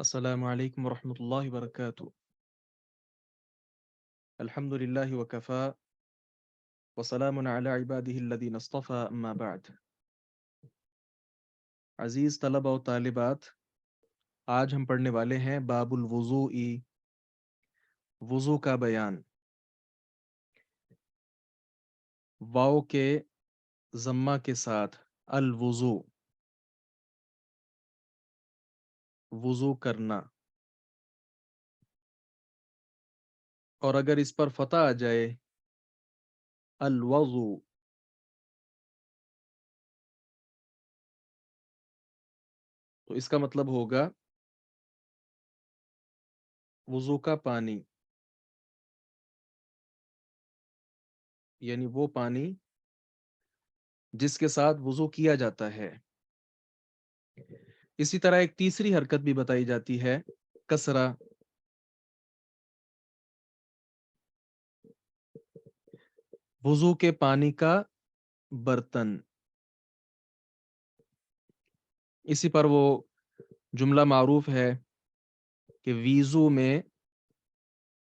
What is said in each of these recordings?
السلام علیکم ورحمۃ اللہ وبرکاتہ۔ الحمد للہ وکفا وسلام علی عبادہ الذین اصطفى اما بعد۔ عزیز طلبہ و طالبات، آج ہم پڑھنے والے ہیں باب الوضوء، وضو کا بیان۔ واو کے ضمہ کے ساتھ الوضوء، وضو کرنا، اور اگر اس پر فتح آ جائے الوضو، تو اس کا مطلب ہوگا وضو کا پانی، یعنی وہ پانی جس کے ساتھ وضو کیا جاتا ہے۔ اسی طرح ایک تیسری حرکت بھی بتائی جاتی ہے، کسرہ، وضو کے پانی کا برتن۔ اسی پر وہ جملہ معروف ہے کہ ویزو میں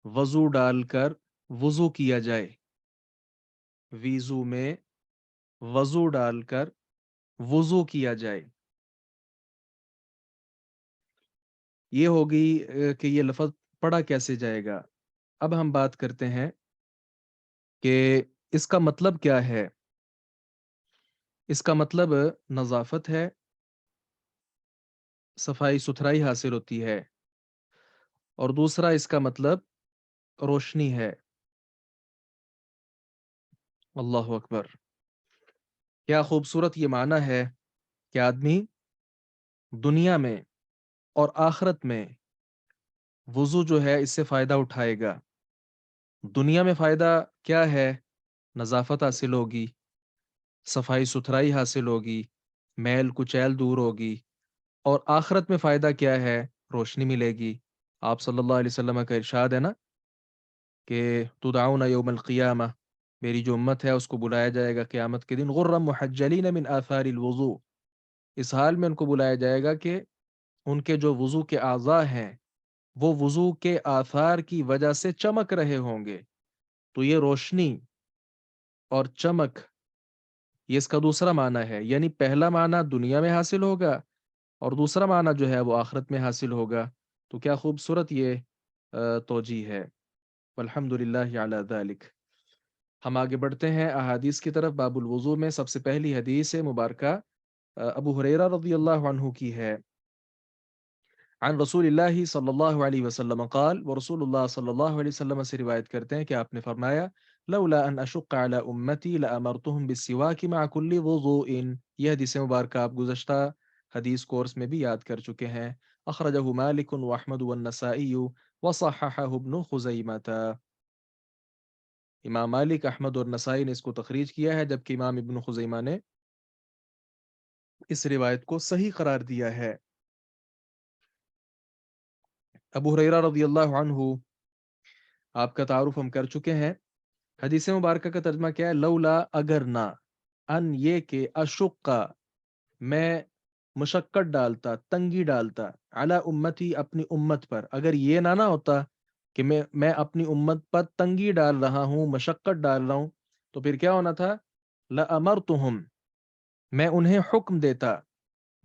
وضو ڈال کر وضو کیا جائے، ویزو میں وضو ڈال کر وضو کیا جائے۔ یہ ہوگی کہ یہ لفظ پڑھا کیسے جائے گا۔ اب ہم بات کرتے ہیں کہ اس کا مطلب کیا ہے۔ اس کا مطلب نظافت ہے، صفائی ستھرائی حاصل ہوتی ہے، اور دوسرا اس کا مطلب روشنی ہے۔ اللہ اکبر، کیا خوبصورت یہ معنی ہے کہ آدمی دنیا میں اور آخرت میں وضو جو ہے اس سے فائدہ اٹھائے گا۔ دنیا میں فائدہ کیا ہے؟ نظافت حاصل ہوگی، صفائی ستھرائی حاصل ہوگی، میل کچیل دور ہوگی، اور آخرت میں فائدہ کیا ہے؟ روشنی ملے گی۔ آپ صلی اللہ علیہ وسلم کا ارشاد ہے نا کہ تدعون یوم القیامہ، میری جو امت ہے اس کو بلایا جائے گا قیامت کے دن غرا محجلین من آثار الوضوء، اس حال میں ان کو بلایا جائے گا کہ ان کے جو وضو کے اعضاء ہیں وہ وضو کے آثار کی وجہ سے چمک رہے ہوں گے۔ تو یہ روشنی اور چمک، یہ اس کا دوسرا معنی ہے، یعنی پہلا معنی دنیا میں حاصل ہوگا اور دوسرا معنی جو ہے وہ آخرت میں حاصل ہوگا۔ تو کیا خوبصورت یہ توجیہ ہے۔ والحمد للہ علی ذلک۔ ہم آگے بڑھتے ہیں احادیث کی طرف۔ باب الوضو میں سب سے پہلی حدیث مبارکہ ابو ہریرہ رضی اللہ عنہ کی ہے۔ عن رسول اللہ صلی اللہ علیہ وسلم قال، ورسول اللہ صلی اللہ علیہ وسلم سے روایت کرتے ہیں کہ آپ نے فرمایا، لولا ان اشق علی امتی لامرتهم بالسواک مع كل وضوء۔ یہ حدیث مبارکہ آپ گزشتہ حدیث کورس میں بھی یاد کر چکے ہیں۔ اخرجہ مالک واحمد والنسائی وصححہ ابن خزیمہ۔ امام مالک، احمد اور نسائی نے اس کو تخریج کیا ہے، جبکہ امام ابن خزیمہ نے اس روایت کو صحیح قرار دیا ہے۔ ابو ہریرہ رضی اللہ عنہ، آپ کا تعارف ہم کر چکے ہیں۔ حدیث مبارکہ کا ترجمہ کیا ہے؟ لولا، اگر نہ، ان یہ کہ اشقہ، میں مشقت ڈالتا، تنگی ڈالتا، علی امتی، اپنی امت پر، اگر یہ نہ ہوتا کہ میں اپنی امت پر تنگی ڈال رہا ہوں، مشقت ڈال رہا ہوں، تو پھر کیا ہونا تھا؟ لامرتہم، میں انہیں حکم دیتا،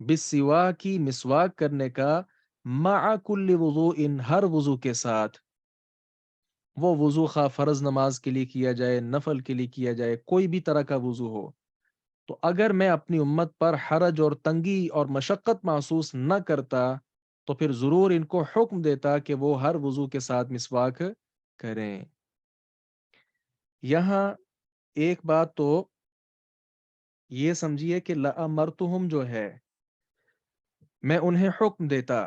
بالسواک، مسواک کرنے کا، مع کل وضوء، ہر وضو کے ساتھ۔ وہ وضو خواہ فرض نماز کے لیے کیا جائے، نفل کے لیے کیا جائے، کوئی بھی طرح کا وضو ہو، تو اگر میں اپنی امت پر حرج اور تنگی اور مشقت محسوس نہ کرتا تو پھر ضرور ان کو حکم دیتا کہ وہ ہر وضو کے ساتھ مسواک کریں۔ یہاں ایک بات تو یہ سمجھیے کہ لَأَمَرْتُهُمْ جو ہے، میں انہیں حکم دیتا،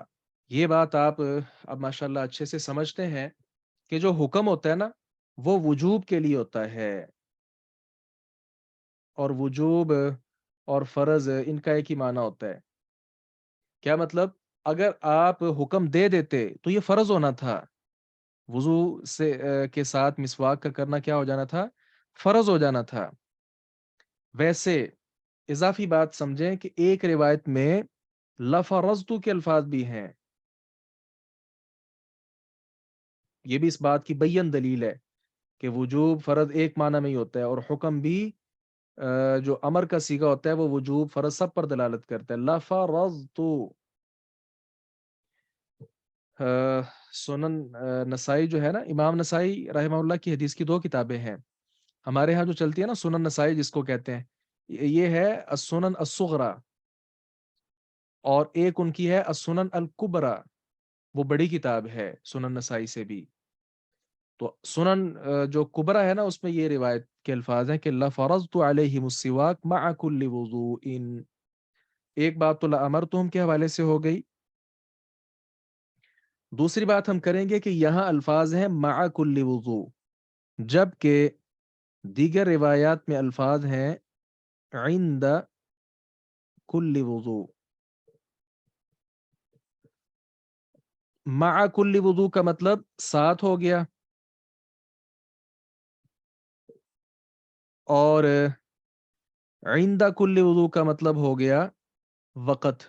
یہ بات آپ اب ماشاءاللہ اچھے سے سمجھتے ہیں کہ جو حکم ہوتا ہے نا وہ وجوب کے لیے ہوتا ہے، اور وجوب اور فرض ان کا ایک ہی معنی ہوتا ہے۔ کیا مطلب؟ اگر آپ حکم دے دیتے تو یہ فرض ہونا تھا، وضو سے کے ساتھ مسواک کا کرنا کیا ہو جانا تھا؟ فرض ہو جانا تھا۔ ویسے اضافی بات سمجھیں کہ ایک روایت میں لفرضت کے الفاظ بھی ہیں، یہ بھی اس بات کی بین دلیل ہے کہ وجوب فرض ایک معنی میں ہی ہوتا ہے، اور حکم بھی جو امر کا صیغہ ہوتا ہے وہ وجوب فرض سب پر دلالت کرتا ہے. لفرضت. سنن نسائی جو ہے نا، امام نسائی رحمہ اللہ کی حدیث کی 2 کتابیں ہیں. ہمارے ہاں جو چلتی ہے نا سنن نسائی جس کو کہتے ہیں، یہ ہے السنن الصغرا، اور ایک ان کی ہے السنن الکبرى، وہ بڑی کتاب ہے سنن نسائی سے بھی. تو سنن جو کبرا ہے نا اس میں یہ روایت کے الفاظ ہیں کہ لفرضت علیہم السواک مع کل وضوء. ایک بات تو لامرتہم کے حوالے سے ہو گئی. دوسری بات ہم کریں گے کہ یہاں الفاظ ہیں مع کل وضوء، جبکہ دیگر روایات میں الفاظ ہیں عند کل وضوء. مع کل وضوء کا مطلب ساتھ ہو گیا، اور عند کل وضوء کا مطلب ہو گیا وقت.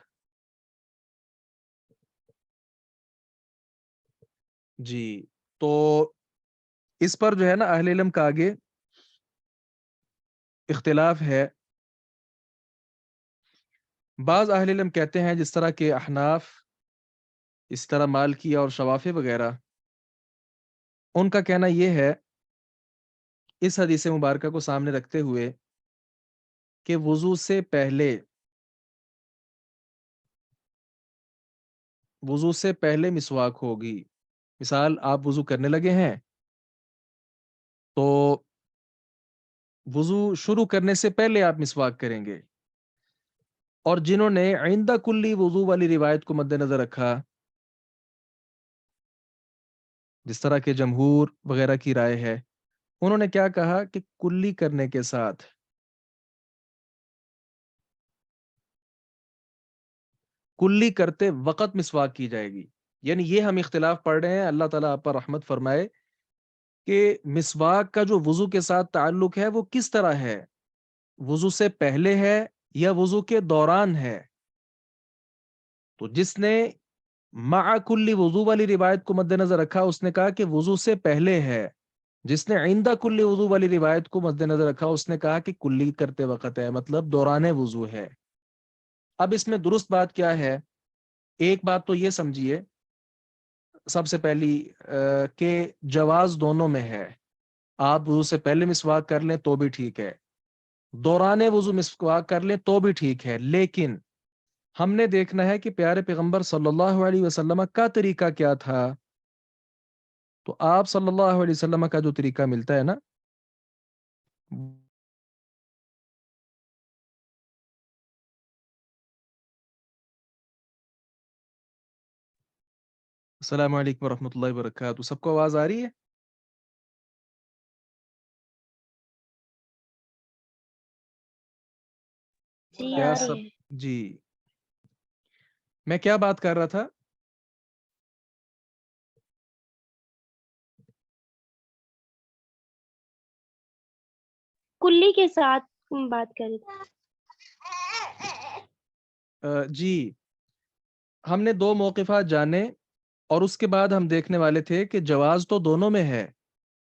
جی، تو اس پر جو ہے نا اہل علم کا آگے اختلاف ہے. بعض اہل علم کہتے ہیں جس طرح کہ احناف، اس طرح مالکی اور شوافی وغیرہ، ان کا کہنا یہ ہے اس حدیث مبارکہ کو سامنے رکھتے ہوئے کہ وضو سے پہلے مسواک ہوگی. مثال آپ وضو کرنے لگے ہیں تو وضو شروع کرنے سے پہلے آپ مسواک کریں گے. اور جنہوں نے عند کلی وضو والی روایت کو مد نظر رکھا، جس طرح کے جمہور وغیرہ کی رائے ہے، انہوں نے کیا کہا کہ کلی کرنے کے ساتھ کلی کرتے وقت مسواک کی جائے گی. یعنی یہ ہم اختلاف پڑھ رہے ہیں، اللہ تعالیٰ آپ پر رحمت فرمائے، کہ مسواک کا جو وضو کے ساتھ تعلق ہے وہ کس طرح ہے، وضو سے پہلے ہے یا وضو کے دوران ہے. تو جس نے مع کلی وضو والی روایت کو مد نظر رکھا اس نے کہا کہ وضو سے پہلے ہے. جس نے عند کلی وضو والی روایت کو مد نظر رکھا اس نے کہا کہ کلی کرتے وقت ہے، مطلب دوران وضو ہے. اب اس میں درست بات کیا ہے؟ ایک بات تو یہ سمجھیے سب سے پہلی کہ جواز دونوں میں ہے. آپ وضو سے پہلے مسواک کر لیں تو بھی ٹھیک ہے، دوران وضو مسواک کر لیں تو بھی ٹھیک ہے، لیکن ہم نے دیکھنا ہے کہ پیارے پیغمبر صلی اللہ علیہ وسلم کا طریقہ کیا تھا. تو آپ صلی اللہ علیہ وسلم کا جو طریقہ ملتا ہے نا، السلام علیکم ورحمۃ اللہ وبرکاتہ. سب کو آواز آ رہی ہے؟ جی کیا آ سب؟ رہی ہے. جی، میں کیا بات کر رہا تھا؟ کلی کے ساتھ بات کری تھی. جی، ہم نے 2 موقفات جانے اور اس کے بعد ہم دیکھنے والے تھے کہ جواز تو دونوں میں ہے،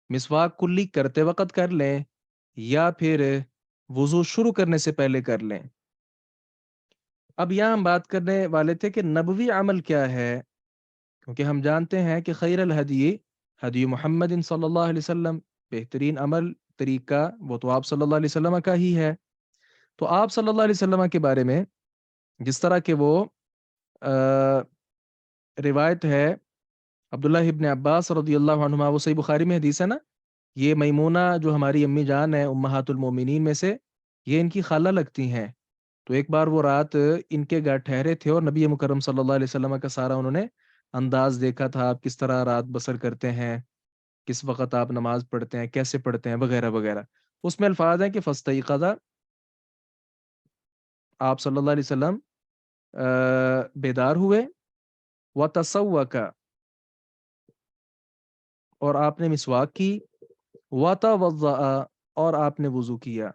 مسواک کلی کرتے وقت کر لیں یا پھر وضو شروع کرنے سے پہلے کر لیں. اب یہاں ہم بات کرنے والے تھے کہ نبوی عمل کیا ہے، کیونکہ ہم جانتے ہیں کہ خیر الہدی ہدی محمد صلی اللہ علیہ وسلم، بہترین عمل طریقہ وہ تو آپ صلی اللہ علیہ وسلم کا ہی ہے. تو آپ صلی اللہ علیہ وسلم کے بارے میں جس طرح کہ وہ روایت ہے عبداللہ ابن عباس رضی اللہ عنہما، وہ صحیح بخاری میں حدیث ہے نا، یہ میمونہ جو ہماری امی جان ہے امہات المومنین میں سے، یہ ان کی خالہ لگتی ہیں. تو ایک بار وہ رات ان کے گھر ٹھہرے تھے اور نبی مکرم صلی اللہ علیہ وسلم کا سارا انہوں نے انداز دیکھا تھا، آپ کس طرح رات بسر کرتے ہیں، کس وقت آپ نماز پڑھتے ہیں، کیسے پڑھتے ہیں، وغیرہ وغیرہ. اس میں الفاظ ہیں کہ فاستیقظ، آپ صلی اللہ علیہ وسلم بیدار ہوئے، وتسوک، اور آپ نے مسواک کی، وتوضأ، اور آپ نے وضو کیا،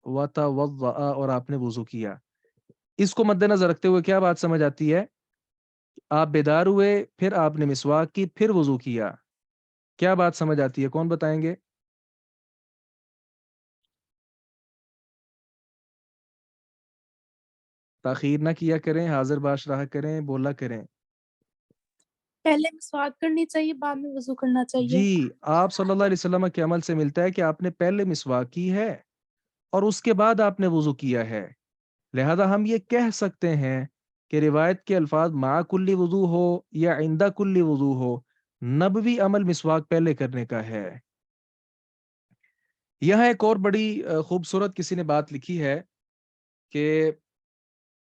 وتوضأ، اور آپ نے وضو کیا. اس کو مد نظر رکھتے ہوئے کیا بات سمجھ آتی ہے آپ بیدار ہوئے، پھر آپ نے مسواک کی، پھر وضو کیا، کیا بات سمجھ آتی ہے؟ کون بتائیں گے؟ تاخیر نہ کیا کریں، حاضر باش رہا کریں، بولا کریں۔ پہلے مسواک کرنی چاہیے، بعد میں وضو کرنا چاہیے۔ جی، آپ صلی اللہ علیہ وسلم کے عمل سے ملتا ہے کہ آپ نے پہلے مسواک کی ہے اور اس کے بعد آپ نے وضو کیا ہے، لہذا ہم یہ کہہ سکتے ہیں کہ روایت کے الفاظ مع کلی وضو ہو یا عند کلی وضو ہو، نبوی عمل مسواک پہلے کرنے کا ہے۔ یہاں ایک اور بڑی خوبصورت کسی نے بات لکھی ہے کہ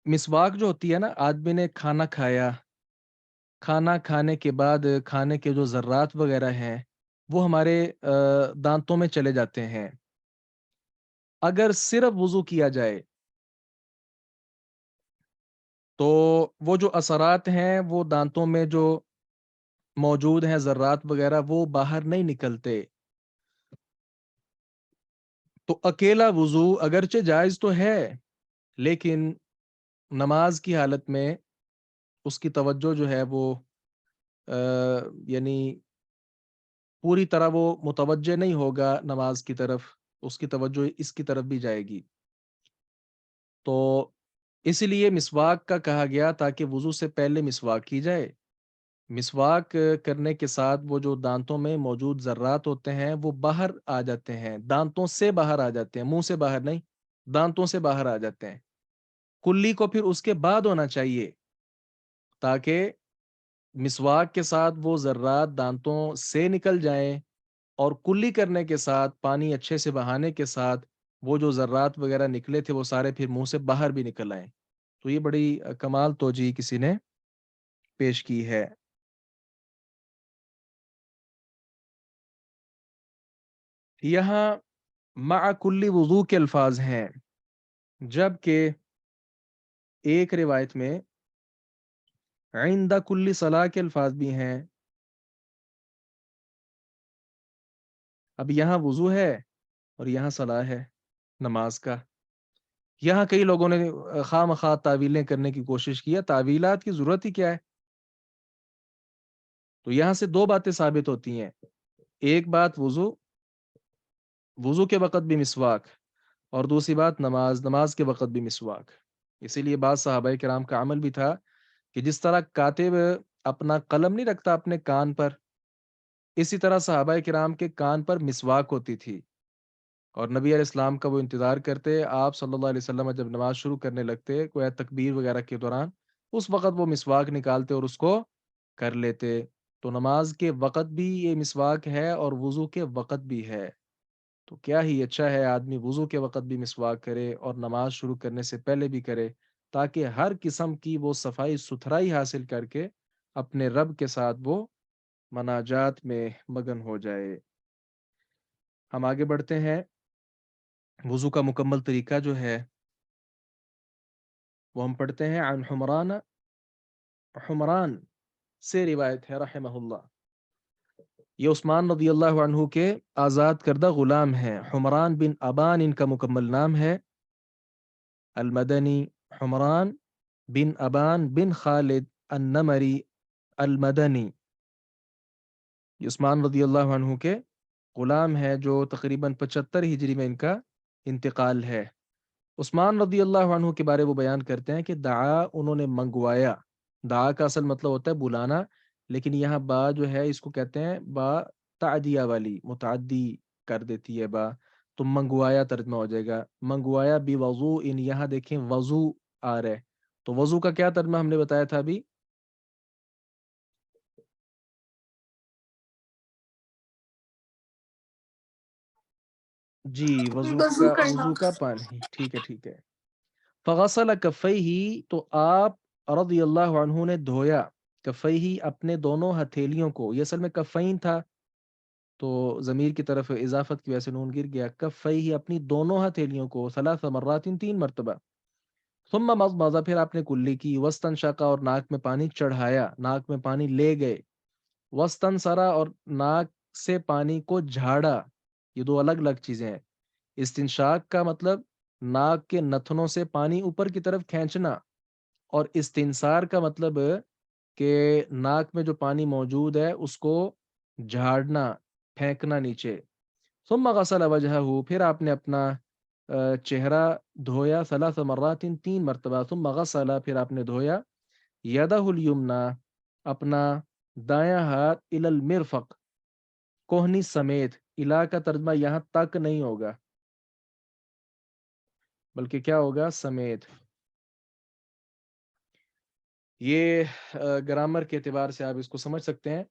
مسواک جو ہوتی ہے نا، آدمی نے کھانا کھایا، کھانا کھانے کے بعد کھانے کے جو ذرات وغیرہ ہیں وہ ہمارے دانتوں میں چلے جاتے ہیں۔ اگر صرف وضو کیا جائے تو وہ جو اثرات ہیں وہ دانتوں میں جو موجود ہیں ذرات وغیرہ وہ باہر نہیں نکلتے۔ تو اکیلا وضو اگرچہ جائز تو ہے، لیکن نماز کی حالت میں اس کی توجہ جو ہے وہ یعنی پوری طرح وہ متوجہ نہیں ہوگا نماز کی طرف، اس کی توجہ اس کی طرف بھی جائے گی۔ تو اس لیے مسواک کا کہا گیا تاکہ وضو سے پہلے مسواک کی جائے۔ مسواک کرنے کے ساتھ وہ جو دانتوں میں موجود ذرات ہوتے ہیں وہ باہر آ جاتے ہیں، دانتوں سے باہر آ جاتے ہیں، منہ سے باہر نہیں، دانتوں سے باہر آ جاتے ہیں۔ کلی کو پھر اس کے بعد ہونا چاہیے تاکہ مسواک کے ساتھ وہ ذرات دانتوں سے نکل جائیں، اور کلی کرنے کے ساتھ پانی اچھے سے بہانے کے ساتھ وہ جو ذرات وغیرہ نکلے تھے وہ سارے پھر منہ سے باہر بھی نکل آئیں۔ تو یہ بڑی کمال توجیہ کسی نے پیش کی ہے۔ یہاں مع کلی وضو کے الفاظ ہیں، جبکہ ایک روایت میں عند کلی صلاح کے الفاظ بھی ہیں۔ اب یہاں وضو ہے اور یہاں صلاح ہے نماز کا۔ یہاں کئی لوگوں نے خواہ مخواہ تعویلیں کرنے کی کوشش کی ہے، تعویلات کی ضرورت ہی کیا ہے؟ تو یہاں سے دو باتیں ثابت ہوتی ہیں، ایک بات وضو کے وقت بھی مسواک، اور دوسری بات نماز کے وقت بھی مسواک۔ اسی لیے بعض صحابہ کرام کا عمل بھی تھا کہ جس طرح کاتب اپنا قلم نہیں رکھتا اپنے کان پر، اسی طرح صحابہ کرام کے کان پر مسواک ہوتی تھی، اور نبی علیہ السلام کا وہ انتظار کرتے، آپ صلی اللہ علیہ وسلم جب نماز شروع کرنے لگتے کوئی تکبیر وغیرہ کے دوران، اس وقت وہ مسواک نکالتے اور اس کو کر لیتے۔ تو نماز کے وقت بھی یہ مسواک ہے اور وضو کے وقت بھی ہے۔ تو کیا ہی اچھا ہے آدمی وضو کے وقت بھی مسواک کرے اور نماز شروع کرنے سے پہلے بھی کرے، تاکہ ہر قسم کی وہ صفائی ستھرائی حاصل کر کے اپنے رب کے ساتھ وہ مناجات میں مگن ہو جائے۔ ہم آگے بڑھتے ہیں۔ وضو کا مکمل طریقہ جو ہے وہ ہم پڑھتے ہیں۔ عن حمران سے روایت ہے رحمہ اللہ، یہ عثمان رضی اللہ عنہ کے آزاد کردہ غلام ہیں۔ حمران بن ابان ان کا مکمل نام ہے، المدنی حمران بن ابان بن خالد النمری المدنی، یہ عثمان رضی اللہ عنہ کے غلام ہے جو تقریباً 75 ہجری میں ان کا انتقال ہے۔ عثمان رضی اللہ عنہ کے بارے وہ بیان کرتے ہیں کہ دعا، انہوں نے منگوایا۔ دعا کا اصل مطلب ہوتا ہے بلانا، لیکن یہاں با جو ہے اس کو کہتے ہیں با تعدیہ والی، متعدی کر دیتی ہے با، تو منگوایا ترجمہ ہو جائے گا۔ منگوایا بھی وضو ان، یہاں دیکھیں وضو آ رہا ہے، تو وضو کا کیا ترجمہ ہم نے بتایا تھا ابھی؟ جی، وضو کرنا۔ وضو کا پانی، ٹھیک ہے ٹھیک ہے۔ فغسل کفیہ، تو آپ رضی اللہ عنہ نے دھویا، کفیہ اپنے دونوں ہتھیلیوں کو، یہ اصل میں کفین تھا تو ضمیر کی طرف اضافت کی وجہ سے نون گر گیا، کفیہ اپنی دونوں ہتھیلیوں کو، ثلاث مرات 3 مرتبہ، ثم مضمض پھر آپ نے کلی کی، واستنشق اور ناک میں پانی چڑھایا، ناک میں پانی لے گئے، واستنثر اور ناک سے پانی کو جھاڑا، یہ دو الگ الگ چیزیں ہیں۔ استنشاق کا مطلب ناک کے نتنوں سے پانی اوپر کی طرف کھینچنا، اور استنثار کا مطلب کہ ناک میں جو پانی موجود ہے اس کو جھاڑنا، پھینکنا نیچے. ثم غسل وجهه، پھر آپ نے اپنا چہرہ دھویا، 3 مرات، 3 مرتبہ. ثم غسل، پھر آپ نے دھویا، یدہ الیمنا، اپنا دایاں ہاتھ، الی المرفق، کوہنی سمیت. الا کا ترجمہ یہاں تک نہیں ہوگا بلکہ کیا ہوگا؟ سمیت. یہ گرامر کے اعتبار سے آپ اس کو سمجھ سکتے ہیں.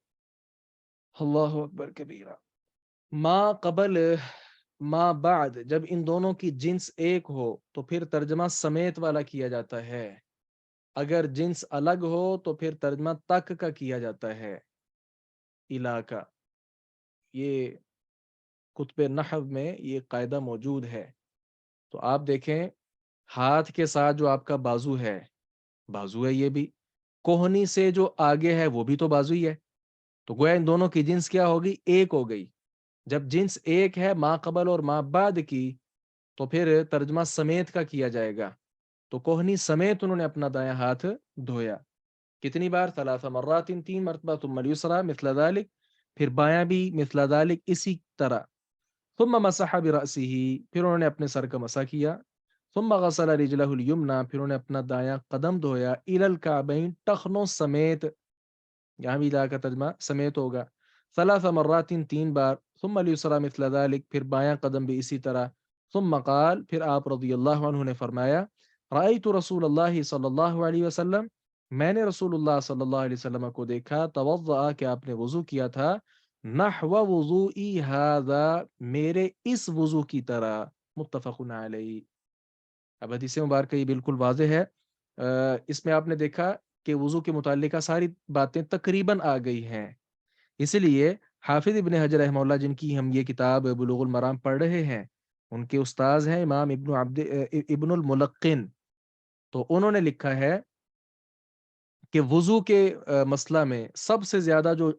اللہ اکبر کبیرہ. ما قبل ما بعد، جب ان دونوں کی جنس ایک ہو تو پھر ترجمہ سمیت والا کیا جاتا ہے. اگر جنس الگ ہو تو پھر ترجمہ تک کا کیا جاتا ہے، علاقہ. یہ کتب نحو میں یہ قاعدہ موجود ہے. تو آپ دیکھیں، ہاتھ کے ساتھ جو آپ کا بازو ہے یہ بھی، کوہنی سے جو آگے ہے وہ بھی تو بازو ہی ہے. تو گویا ان دونوں کی جنس کیا ہوگی؟ ایک ہو گئی. جب جنس ایک ہے ما قبل اور ما بعد کی، تو پھر ترجمہ سمیت کا کیا جائے گا. تو کوہنی سمیت انہوں نے اپنا دایاں ہاتھ دھویا. کتنی بار؟ 3 مرات، 3 مرتبہ. ثم الیسری مثل ذلك، پھر بایاں بھی مثل ذلك، اسی طرح. ثم مسح برأسه، پھر انہوں نے اپنے سر کا مسح کیا. ثم غسل رجله اليمنى، پھر انہوں نے اپنا دایاں قدم دھویا، الى الكعبین، ٹخنوں سمیت. یہاں بھی لا کا ترجمہ سمیت ہوگا. 3 مرات، 3 بار. ثم الیسری مثل ذلك، پھر بایاں قدم بھی اسی طرح. ثم قال، پھر آپ رضی اللہ عنہ نے فرمایا، رأیت رسول اللہ صلی اللہ علیہ وسلم، میں نے رسول اللہ صلی اللہ علیہ وسلم کو دیکھا، توضأ، کہ آپ نے وضو کیا تھا، نحو وضوئی ھذا، میرے اس وضو کی طرح. متفق علیہ. اب حدیث مبارکہ یہ بالکل واضح ہے. اس میں آپ نے دیکھا کہ وضو کے متعلقہ ساری باتیں تقریباً آ گئی ہیں. اسی لیے حافظ ابن حجر رحمہ اللہ، جن کی ہم یہ کتاب بلوغ المرام پڑھ رہے ہیں، ان کے استاذ ہیں امام ابن الملقن. تو انہوں نے لکھا ہے کہ وضو کے مسئلہ میں سب سے زیادہ جو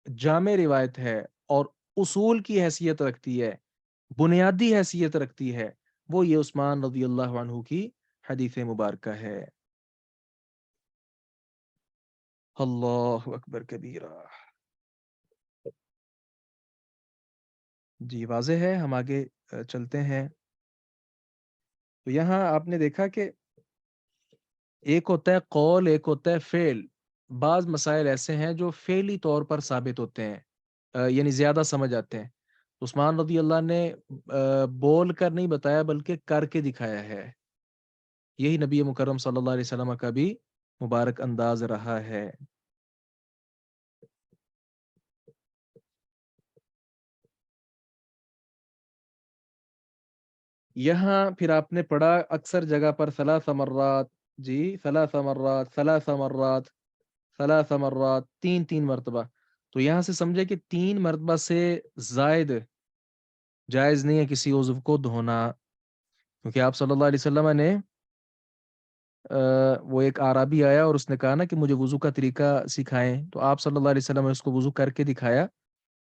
جامع روایت ہے اور اصول کی حیثیت رکھتی ہے، بنیادی حیثیت رکھتی ہے، وہ یہ عثمان رضی اللہ عنہ کی حدیث مبارکہ ہے. اللہ اکبر کبیرہ. جی واضح ہے، ہم آگے چلتے ہیں. تو یہاں آپ نے دیکھا کہ ایک ہوتا ہے قول، ایک ہوتا ہے فعل. بعض مسائل ایسے ہیں جو فعلی طور پر ثابت ہوتے ہیں، یعنی زیادہ سمجھ آتے ہیں. عثمان رضی اللہ نے بول کر نہیں بتایا بلکہ کر کے دکھایا ہے. یہی نبی مکرم صلی اللہ علیہ وسلم کا بھی مبارک انداز رہا ہے. یہاں پھر آپ نے پڑھا اکثر جگہ پر 3 مرات، جی 3 مرات، 3 مرات، 3 مرات، 3 مرتبہ. تو یہاں سے سمجھے کہ 3 مرتبہ سے زائد جائز نہیں ہے کسی عضو کو دھونا، کیونکہ آپ صلی اللہ علیہ وسلم نے وہ ایک اعرابی آیا اور اس نے کہا نا کہ مجھے وضو کا طریقہ سکھائیں. تو آپ صلی اللہ علیہ وسلم نے اس کو وضو کر کے دکھایا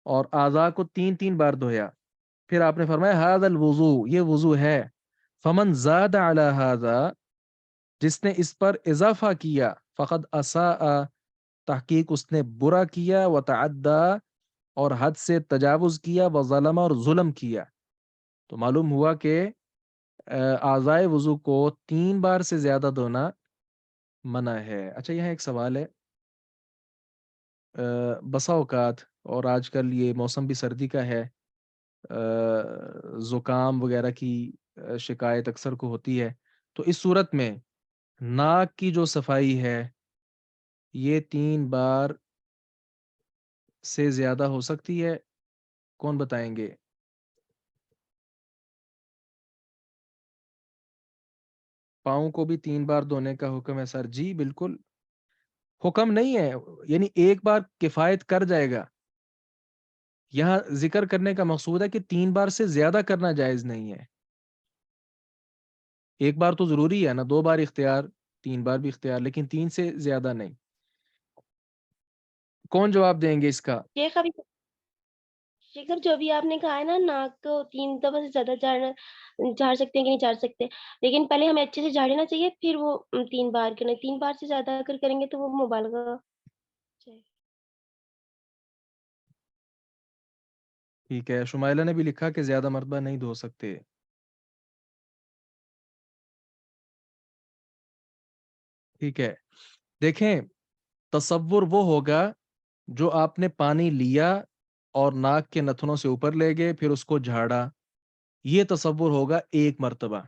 اور اعضاء کو 3 بار دھویا. پھر آپ نے فرمایا ھذا الوضو، یہ وضو ہے. فمن زاد علی ھذا، جس نے اس پر اضافہ کیا، فقد اساء، تحقیق اس نے برا کیا، وتعدى، اور حد سے تجاوز کیا، وظلم، اور ظلم کیا. تو معلوم ہوا کہ اعضائے وضو کو 3 بار سے زیادہ دھونا منع ہے. اچھا یہاں ایک سوال ہے، بسا اوقات، اور آج کل یہ موسم بھی سردی کا ہے، زکام وغیرہ کی شکایت اکثر کو ہوتی ہے. تو اس صورت میں ناک کی جو صفائی ہے یہ 3 بار سے زیادہ ہو سکتی ہے؟ کون بتائیں گے؟ پاؤں کو بھی 3 بار دھونے کا حکم ہے سر؟ جی بالکل، حکم نہیں ہے، یعنی ایک بار کفایت کر جائے گا. یہاں ذکر کرنے کا مقصود ہے کہ 3 بار سے زیادہ کرنا جائز نہیں ہے. ایک بار تو ضروری ہے نا، 2 بار اختیار، 3 بار بھی اختیار، لیکن 3 سے زیادہ نہیں. کون جواب دیں گے اس کا؟ شیخ ابھی شیخر جو بھی آپ نے کہا ہے نا، ناک کو 3 دفعہ سے زیادہ جھاڑ سکتے ہیں کہ نہیں جھاڑ سکتے، لیکن پہلے ہمیں اچھے سے جھاڑنا چاہیے، پھر وہ 3 بار کرنا. 3 بار سے زیادہ اگر کریں گے تو وہ مبالغہ ٹھیک ہے، شمائلہ نے بھی لکھا کہ زیادہ مرتبہ نہیں دھو سکتے. ٹھیک ہے، دیکھیں تصور وہ ہوگا جو آپ نے پانی لیا اور ناک کے نتنوں سے اوپر لے گئے پھر اس کو جھاڑا، یہ تصور ہوگا ایک مرتبہ.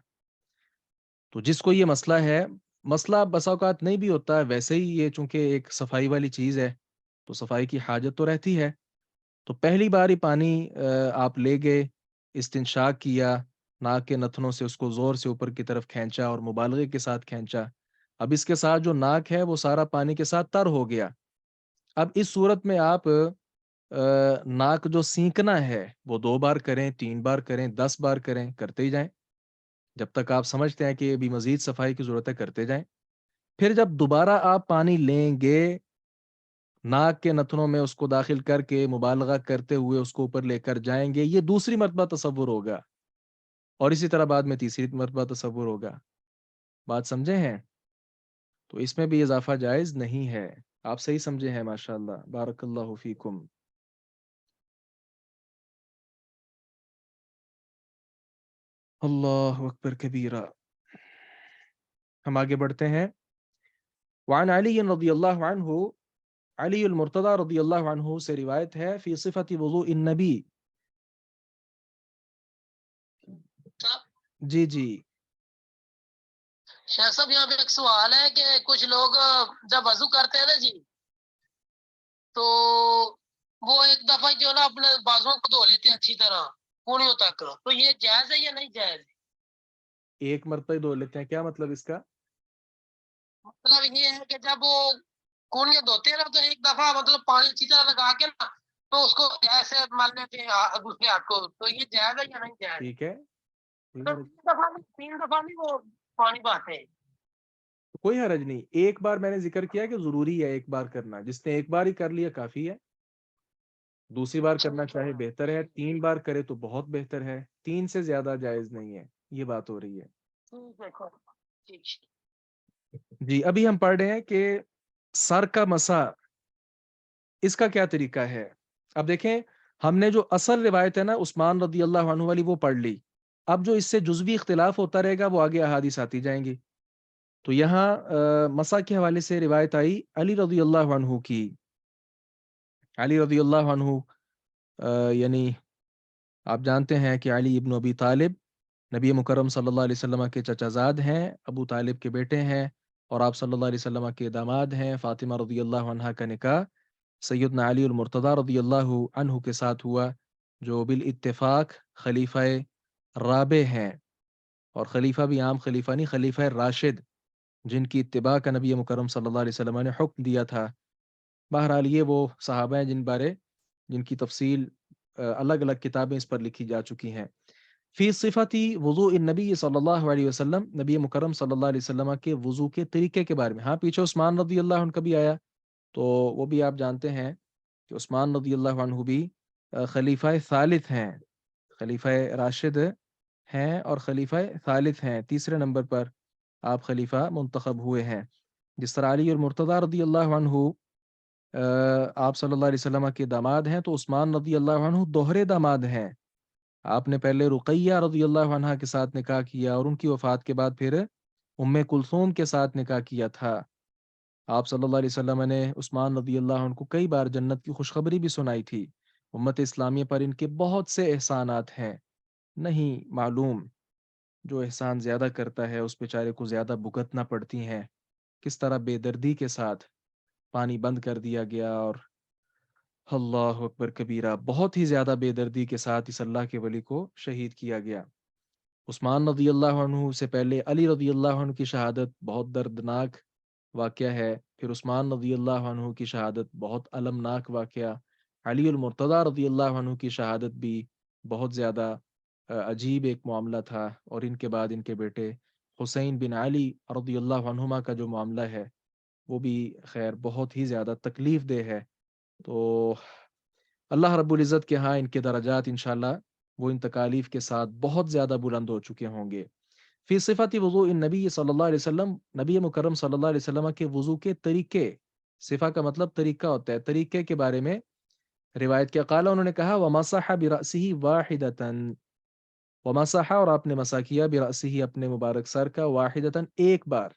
تو جس کو یہ مسئلہ ہے، مسئلہ بسا اوقات نہیں بھی ہوتا ہے، ویسے ہی یہ چونکہ ایک صفائی والی چیز ہے تو صفائی کی حاجت تو رہتی ہے. تو پہلی بار ہی پانی آپ لے گئے، استنشاق کیا، ناک کے نتنوں سے اس کو زور سے اوپر کی طرف کھینچا اور مبالغے کے ساتھ کھینچا. اب اس کے ساتھ جو ناک ہے وہ سارا پانی کے ساتھ تر ہو گیا. اب اس صورت میں آپ ناک جو سینکنا ہے وہ 2 بار کریں، 3 بار کریں، 10 بار کریں، کرتے ہی جائیں جب تک آپ سمجھتے ہیں کہ ابھی مزید صفائی کی ضرورت ہے، کرتے جائیں. پھر جب دوبارہ آپ پانی لیں گے، ناک کے نتنوں میں اس کو داخل کر کے مبالغہ کرتے ہوئے اس کو اوپر لے کر جائیں گے، یہ دوسری مرتبہ تصور ہوگا اور اسی طرح بعد میں تیسری مرتبہ تصور ہوگا. بات سمجھے ہیں؟ تو اس میں بھی اضافہ جائز نہیں ہے. آپ صحیح سمجھے ہیں، ماشاءاللہ، بارک اللہ فیکم. اللہ اکبر کبیرہ. ہم آگے بڑھتے ہیں. وعن علی رضی اللہ عنہ، علی المرتضی رضی اللہ عنہ سے روایت ہے فی صفت وضوء النبی. جی جی شیخ صاحب یہاں پہ ایک سوال ہے کہ کچھ لوگ جب وضو کرتے ہیں نا جی تو وہ ایک دفعہ جو نا اپنے بازوؤں کو دھو لیتے ہیں اچھی طرح کونیوں تک، تو یہ جائز ہے یا نہیں جائز؟ ایک مرتبہ ہی دھو لیتے ہیں، کیا مطلب اس کا؟ مطلب یہ ہے کہ جب وہ کونیاں دھوتے ہیں نا تو ایک دفعہ مطلب پانی اچھی طرح لگا کے نا تو اس کو ایسے مل لیتے ہیں دوسرے ہاتھ کو، تو یہ جائز ہے یا نہیں جائز؟ ٹھیک ہے، تو 3 دفعہ نہیں وہ پانی بہاتے ہیں. کوئی حرج نہیں. ایک بار میں نے ذکر کیا کہ ضروری ہے ایک بار کرنا، جس نے ایک بار ہی کر لیا کافی ہے. دوسری بار کرنا چاہے بہتر ہے، 3 بار کرے تو بہت بہتر ہے، 3 سے زیادہ جائز نہیں ہے. یہ بات ہو رہی ہے. جی ابھی ہم پڑھ رہے ہیں کہ سر کا مسا، اس کا کیا طریقہ ہے. اب دیکھیں، ہم نے جو اصل روایت ہے نا عثمان رضی اللہ عنہ والی وہ پڑھ لی. اب جو اس سے جزوی اختلاف ہوتا رہے گا وہ آگے احادیث آتی جائیں گی. تو یہاں مسا کے حوالے سے روایت آئی علی رضی اللہ عنہ کی. علی رضی اللہ عنہ یعنی آپ جانتے ہیں کہ علی ابن ابی طالب نبی مکرم صلی اللہ علیہ وسلم کے چچا زاد ہیں، ابو طالب کے بیٹے ہیں، اور آپ صلی اللہ علیہ وسلم کے داماد ہیں. فاطمہ رضی اللہ عنہ کا نکاح سیدنا علی المرتضی رضی اللہ عنہ کے ساتھ ہوا، جو بالاتفاق خلیفہ رابع ہیں. اور خلیفہ بھی عام خلیفہ نہیں، خلیفہ راشد، جن کی اتباع کا نبی مکرم صلی اللہ علیہ وسلم نے حکم دیا تھا. بہرحال یہ وہ صحابہ ہیں جن کی تفصیل الگ الگ کتابیں اس پر لکھی جا چکی ہیں. فی صفتی وضوء النبی صلی اللہ علیہ وسلم، نبی مکرم صلی اللہ علیہ وسلم کے وضو کے طریقے کے بارے میں. ہاں پیچھے عثمان رضی اللہ عنہ کا بھی آیا، تو وہ بھی آپ جانتے ہیں کہ عثمان رضی اللہ عنہ بھی خلیفہ ثالث ہیں، خلیفہ راشد ہیں اور خلیفہ ثالث ہیں، تیسرے نمبر پر آپ خلیفہ منتخب ہوئے ہیں. جس طرح علی اور مرتضی رضی اللہ عنہ آپ صلی اللہ علیہ وسلم کے داماد ہیں، تو عثمان رضی اللہ عنہ دوہرے داماد ہیں. آپ نے پہلے رقیہ رضی اللہ عنہ کے ساتھ نکاح کیا اور ان کی وفات کے بعد پھر ام کلثوم کے ساتھ نکاح کیا تھا. آپ صلی اللہ علیہ وسلم نے عثمان رضی اللہ عنہ کو کئی بار جنت کی خوشخبری بھی سنائی تھی. امت اسلامیہ پر ان کے بہت سے احسانات ہیں، نہیں معلوم. جو احسان زیادہ کرتا ہے اس بیچارے کو زیادہ بھگتنا پڑتی ہیں. کس طرح بے دردی کے ساتھ پانی بند کر دیا گیا اور اللہ اکبر کبیرہ، بہت ہی زیادہ بے دردی کے ساتھ اس اللہ کے ولی کو شہید کیا گیا. عثمان رضی اللہ عنہ سے پہلے علی رضی اللہ عنہ کی شہادت بہت دردناک واقعہ ہے، پھر عثمان رضی اللہ عنہ کی شہادت بہت المناک واقعہ، علی المرتضی رضی اللہ عنہ کی شہادت بھی بہت زیادہ عجیب ایک معاملہ تھا، اور ان کے بعد ان کے بیٹے حسین بن علی رضی اللہ عنہما کا جو معاملہ ہے وہ بھی خیر بہت ہی زیادہ تکلیف دہ ہے. تو اللہ رب العزت کے ہاں ان کے درجات انشاءاللہ وہ ان تکالیف کے ساتھ بہت زیادہ بلند ہو چکے ہوں گے. فی صفت وضوء النبی صلی اللہ علیہ وسلم، نبی مکرم صلی اللہ علیہ وسلم کے وضو کے طریقے، صفہ کا مطلب طریقہ ہوتا ہے، طریقے کے بارے میں روایت کیا قال انہوں نے کہا ومسح برأسہ واحدتن، ومسح اور آپ نے مسح کیا برأسہ اپنے مبارک سر کا واحدتن ایک بار،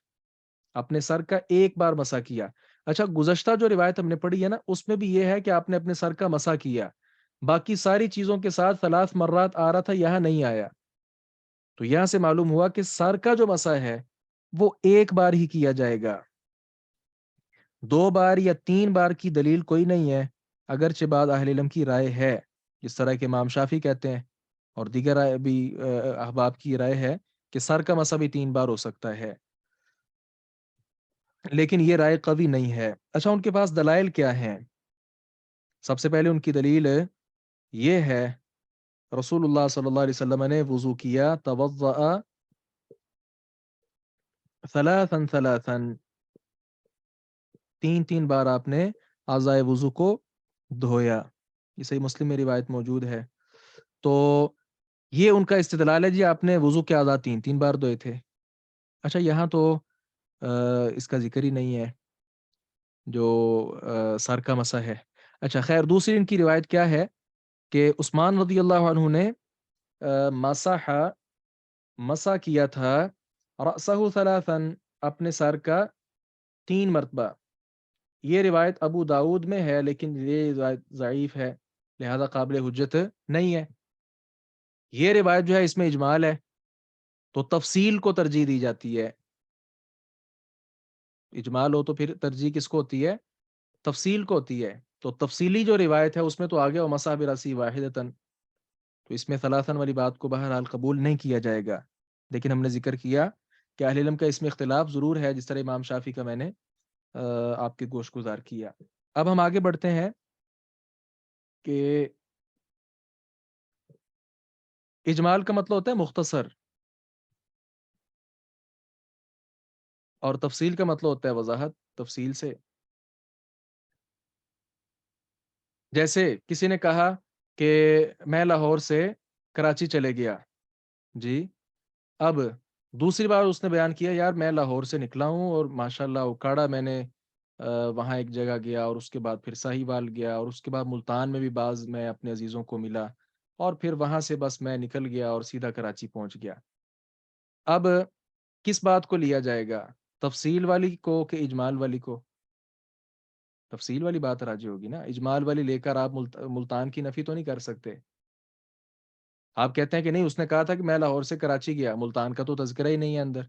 اپنے سر کا ایک بار مسح کیا۔ اچھا گزشتہ جو روایت ہم نے پڑھی ہے نا اس میں بھی یہ ہے کہ آپ نے اپنے سر کا مسح کیا، باقی ساری چیزوں کے ساتھ 3 مرات آ رہا تھا، یہاں نہیں آیا۔ تو یہاں سے معلوم ہوا کہ سر کا جو مسح ہے وہ ایک بار ہی کیا جائے گا، 2 بار یا 3 بار کی دلیل کوئی نہیں ہے، اگرچہ بعض اہل علم کی رائے ہے، جس طرح کہ امام شافعی کہتے ہیں اور دیگر رائے بھی احباب کی رائے ہے کہ سر کا مسح بھی 3 بار ہو سکتا ہے، لیکن یہ رائے قوی نہیں ہے۔ اچھا ان کے پاس دلائل کیا ہیں؟ سب سے پہلے ان کی دلیل یہ ہے رسول اللہ صلی اللہ علیہ وسلم نے وضو کیا، توضأ ثلاثا ثلاثا، 3 بار آپ نے اعضائے وضو کو دھویا، یہ صحیح مسلم میں روایت موجود ہے۔ تو یہ ان کا استدلال ہے جی آپ نے وضو کے اعضاء 3 بار دھوئے تھے۔ اچھا یہاں تو اس کا ذکر ہی نہیں ہے جو سر کا مسح ہے۔ اچھا خیر دوسری ان کی روایت کیا ہے کہ عثمان رضی اللہ عنہ نے مسح کیا تھا رأسہ ثلاثا، اپنے سر کا 3 مرتبہ۔ یہ روایت ابو داود میں ہے لیکن یہ روایت ضعیف ہے، لہذا قابل حجت نہیں ہے۔ یہ روایت جو ہے اس میں اجمال ہے، تو تفصیل کو ترجیح دی جاتی ہے۔ اجمال ہو تو پھر ترجیح کس کو ہوتی ہے؟ تفصیل کو ہوتی ہے۔ تو تفصیلی جو روایت ہے اس میں تو آگے ومسح برأسہ واحدتن، تو اس میں ثلاثاً والی بات کو بہرحال قبول نہیں کیا جائے گا، لیکن ہم نے ذکر کیا کہ اہل علم کا اس میں اختلاف ضرور ہے، جس طرح امام شافعی کا میں نے آپ کے گوش گزار کیا۔ اب ہم آگے بڑھتے ہیں کہ اجمال کا مطلب ہوتا ہے مختصر، اور تفصیل کا مطلب ہوتا ہے وضاحت تفصیل سے۔ جیسے کسی نے کہا کہ میں لاہور سے کراچی چلے گیا، جی اب دوسری بار اس نے بیان کیا یار میں لاہور سے نکلا ہوں اور ماشاءاللہ اوکاڑا میں نے وہاں ایک جگہ گیا اور اس کے بعد پھر ساہیوال گیا اور اس کے بعد ملتان میں بھی بعض میں اپنے عزیزوں کو ملا اور پھر وہاں سے بس میں نکل گیا اور سیدھا کراچی پہنچ گیا۔ اب کس بات کو لیا جائے گا، تفصیل والی کو کہ اجمال والی کو؟ تفصیل والی بات راجی ہوگی نا، اجمال والی لے کر آپ ملتان کی نفی تو نہیں کر سکتے۔ آپ کہتے ہیں کہ نہیں اس نے کہا تھا کہ میں لاہور سے کراچی گیا، ملتان کا تو تذکرہ ہی نہیں ہے اندر،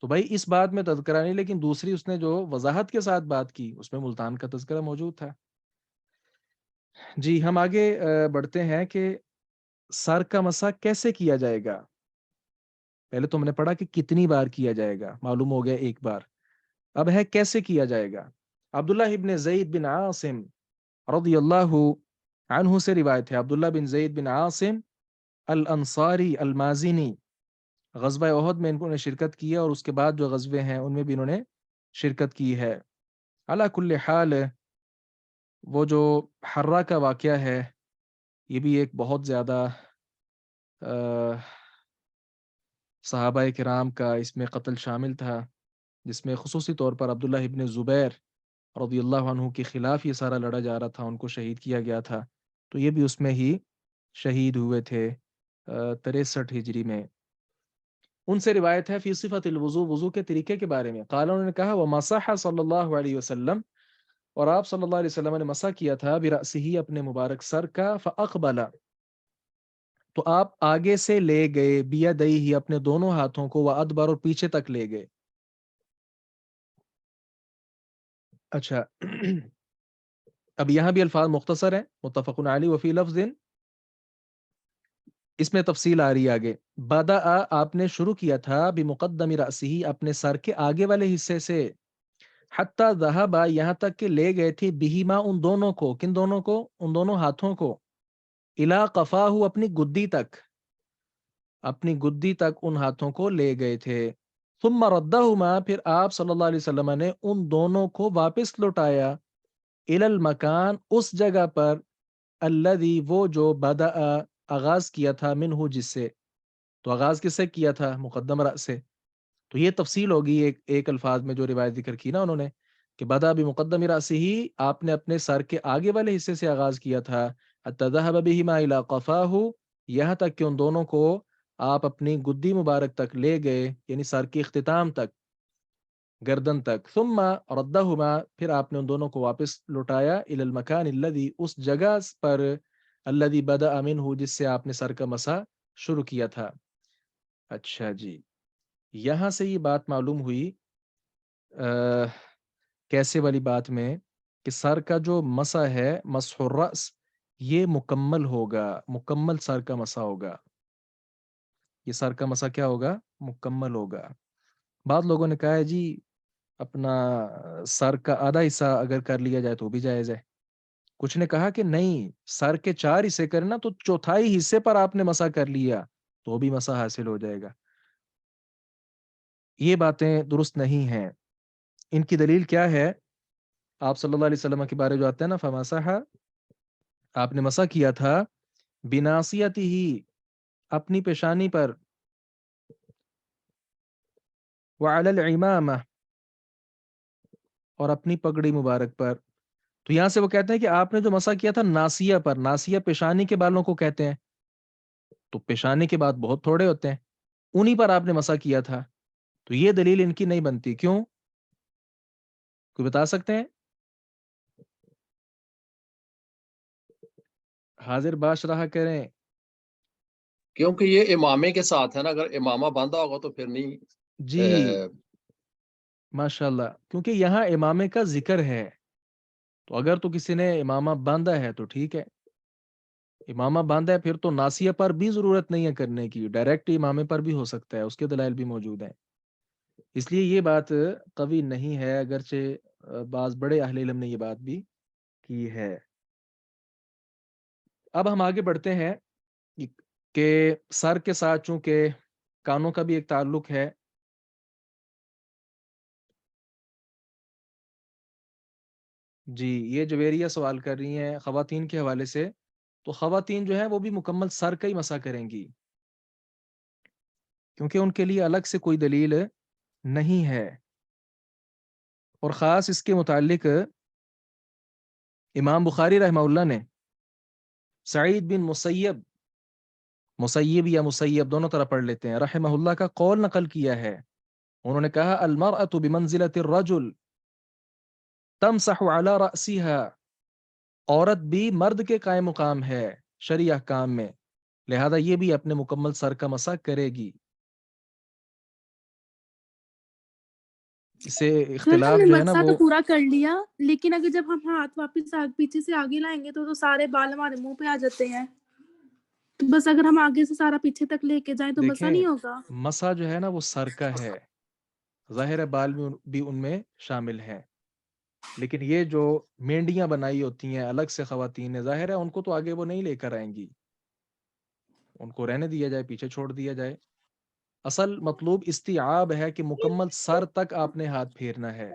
تو بھائی اس بات میں تذکرہ نہیں، لیکن دوسری اس نے جو وضاحت کے ساتھ بات کی اس میں ملتان کا تذکرہ موجود تھا۔ جی ہم آگے بڑھتے ہیں کہ سر کا مسح کیسے کیا جائے گا۔ پہلے تو ہم نے پڑھا کہ کتنی بار کیا جائے گا، معلوم ہو گیا ایک بار، اب ہے کیسے کیا جائے گا۔ عبداللہ ابن زید بن عاصم رضی اللہ عنہ سے روایت ہے، عبداللہ بن زید بن عاصم الانصاری المازنی، غزوہ احد میں انہوں نے شرکت کی ہے اور اس کے بعد جو غزوے ہیں ان میں بھی انہوں نے شرکت کی ہے۔ علی کل حال وہ جو حرہ کا واقعہ ہے یہ بھی ایک بہت زیادہ صحابہ کرام کا اس میں قتل شامل تھا، جس میں خصوصی طور پر عبداللہ ابن زبیر رضی اللہ عنہ کے خلاف یہ سارا لڑا جا رہا تھا، ان کو شہید کیا گیا تھا، تو یہ بھی اس میں ہی شہید ہوئے تھے 63 ہجری میں۔ ان سے روایت ہے فی صفت الوضو، وضو کے طریقے کے بارے میں، قال انہوں نے کہا ومسح صلی اللہ علیہ وسلم، اور آپ صلی اللہ علیہ وسلم نے مسح کیا تھا برأسہ اپنے مبارک سر کا، فاقبل، تو آپ آگے سے لے گئے، بیدیہ اپنے دونوں ہاتھوں کو، وادبر اور پیچھے تک لے گئے۔ اچھا اب یہاں بھی الفاظ مختصر ہیں، متفق علیہ، وفی لفظ، اس میں تفصیل آ رہی ہے آگے۔ بدأ آپ نے شروع کیا تھا بمقدم رأسہ اپنے سر کے آگے والے حصے سے، حتی ذہب یہاں تک کہ لے گئے تھے بہما ان دونوں کو، کن دونوں کو؟ ان دونوں ہاتھوں کو، الی قفاہ اپنی گدی تک، اپنی گدی تک ان ہاتھوں کو لے گئے تھے۔ ثم ردہما پھر آپ صلی اللہ علیہ وسلم نے ان دونوں کو واپس لوٹایا، الی المکان اس جگہ پر، الذی وہ جو بدأ آغاز کیا تھا منہ جس سے، تو آغاز کس سے کیا تھا؟ مقدم رأس سے۔ تو یہ تفصیل ہوگی ایک الفاظ میں جو روایت ذکر کی نا انہوں نے کہ بدا بمقدم رأسہ، آپ نے اپنے سر کے آگے والے حصے سے آغاز کیا تھا، حتی ذہب بہما الی قفاہ، یہاں تک کہ ان دونوں کو آپ اپنی گدی مبارک تک لے گئے، یعنی سر کے اختتام تک، گردن تک. ثم ردہما، پھر آپ نے ان دونوں کو واپس لوٹایا، الی المکان الذی، اس جگہ پر، الذی بدأ منہ، جس سے آپ نے سر کا مسح شروع کیا تھا. اچھا جی، یہاں سے یہ بات معلوم ہوئی کیسے والی بات میں، کہ سر کا جو مسح ہے، مسح الرأس، یہ مکمل ہوگا، مکمل سر کا مسح ہوگا. یہ سر کا مسح کیا ہوگا؟ مکمل ہوگا. بعض لوگوں نے کہا ہے جی اپنا سر کا آدھا حصہ اگر کر لیا جائے تو بھی جائز ہے. کچھ نے کہا کہ نہیں، سر کے 4 حصے کرنا تو چوتھائی حصے پر آپ نے مسح کر لیا تو بھی مسح حاصل ہو جائے گا. یہ باتیں درست نہیں ہیں. ان کی دلیل کیا ہے؟ آپ صلی اللہ علیہ وسلم کے بارے جو آتا ہے نا، فمسح، آپ نے مسح کیا تھا، بناصیتہ، اپنی پیشانی پر، وعلی العمامہ، اور اپنی پگڑی مبارک پر. تو یہاں سے وہ کہتے ہیں کہ آپ نے جو مسح کیا تھا ناسیہ پر، ناسیہ پیشانی کے بالوں کو کہتے ہیں، تو پیشانی کے بعد بہت تھوڑے ہوتے ہیں، انہی پر آپ نے مسح کیا تھا. تو یہ دلیل ان کی نہیں بنتی. کیوں؟ کوئی بتا سکتے ہیں؟ حاضر باش رہا کریں. کیونکہ یہ امامے کے ساتھ ہے نا، اگر امامہ باندھا ہوگا تو پھر نہیں. جی ماشاء اللہ، کیونکہ یہاں امامے کا ذکر ہے، تو اگر تو کسی نے امامہ باندھا ہے تو ٹھیک ہے، امامہ باندھا ہے پھر تو ناسیہ پر بھی ضرورت نہیں ہے کرنے کی، ڈائریکٹ امامے پر بھی ہو سکتا ہے، اس کے دلائل بھی موجود ہیں. اس لیے یہ بات قوی نہیں ہے، اگرچہ بعض بڑے اہل علم نے یہ بات بھی کی ہے. اب ہم آگے بڑھتے ہیں کہ سر کے ساتھ چونکہ کانوں کا بھی ایک تعلق ہے. جی یہ جویریہ سوال کر رہی ہیں خواتین کے حوالے سے، تو خواتین جو ہیں وہ بھی مکمل سر کا ہی مسح کریں گی، کیونکہ ان کے لیے الگ سے کوئی دلیل نہیں ہے. اور خاص اس کے متعلق امام بخاری رحمہ اللہ نے سعید بن مسیب یا مسیب دونوں طرح پڑھ لیتے ہیں، رحمہ اللہ کا قول نقل کیا ہے. انہوں نے کہا المرأة بمنزلة الرجل تمسح على رأسها، عورت بھی مرد کے قائم مقام ہے شرعی احکام میں، لہذا یہ بھی اپنے مکمل سر کا مسح کرے گی. اسے سر ہم اختلاف نے جو ہے نا مسح وہ تو پورا کر لیا، لیکن اگر جب ہم ہاتھ واپس پیچھے سے آگے لائیں گے تو سارے بال ہمارے منہ پہ آ جاتے ہیں. تو بس اگر ہم آگے سے سارا پیچھے تک لے کے جائیں تو مسح دیکھیں، نہیں ہوگا. مسح جو ہے نا وہ سر کا ہے، ظاہر بال بھی ان میں شامل ہیں، لیکن یہ جو مینڈیاں بنائی ہوتی ہیں الگ سے خواتین، ظاہر ہے ان کو تو آگے وہ نہیں لے کر آئیں گی، ان کو رہنے دیا جائے، پیچھے چھوڑ دیا جائے. اصل مطلوب استیعاب ہے کہ مکمل سر تک آپ نے ہاتھ پھیرنا ہے،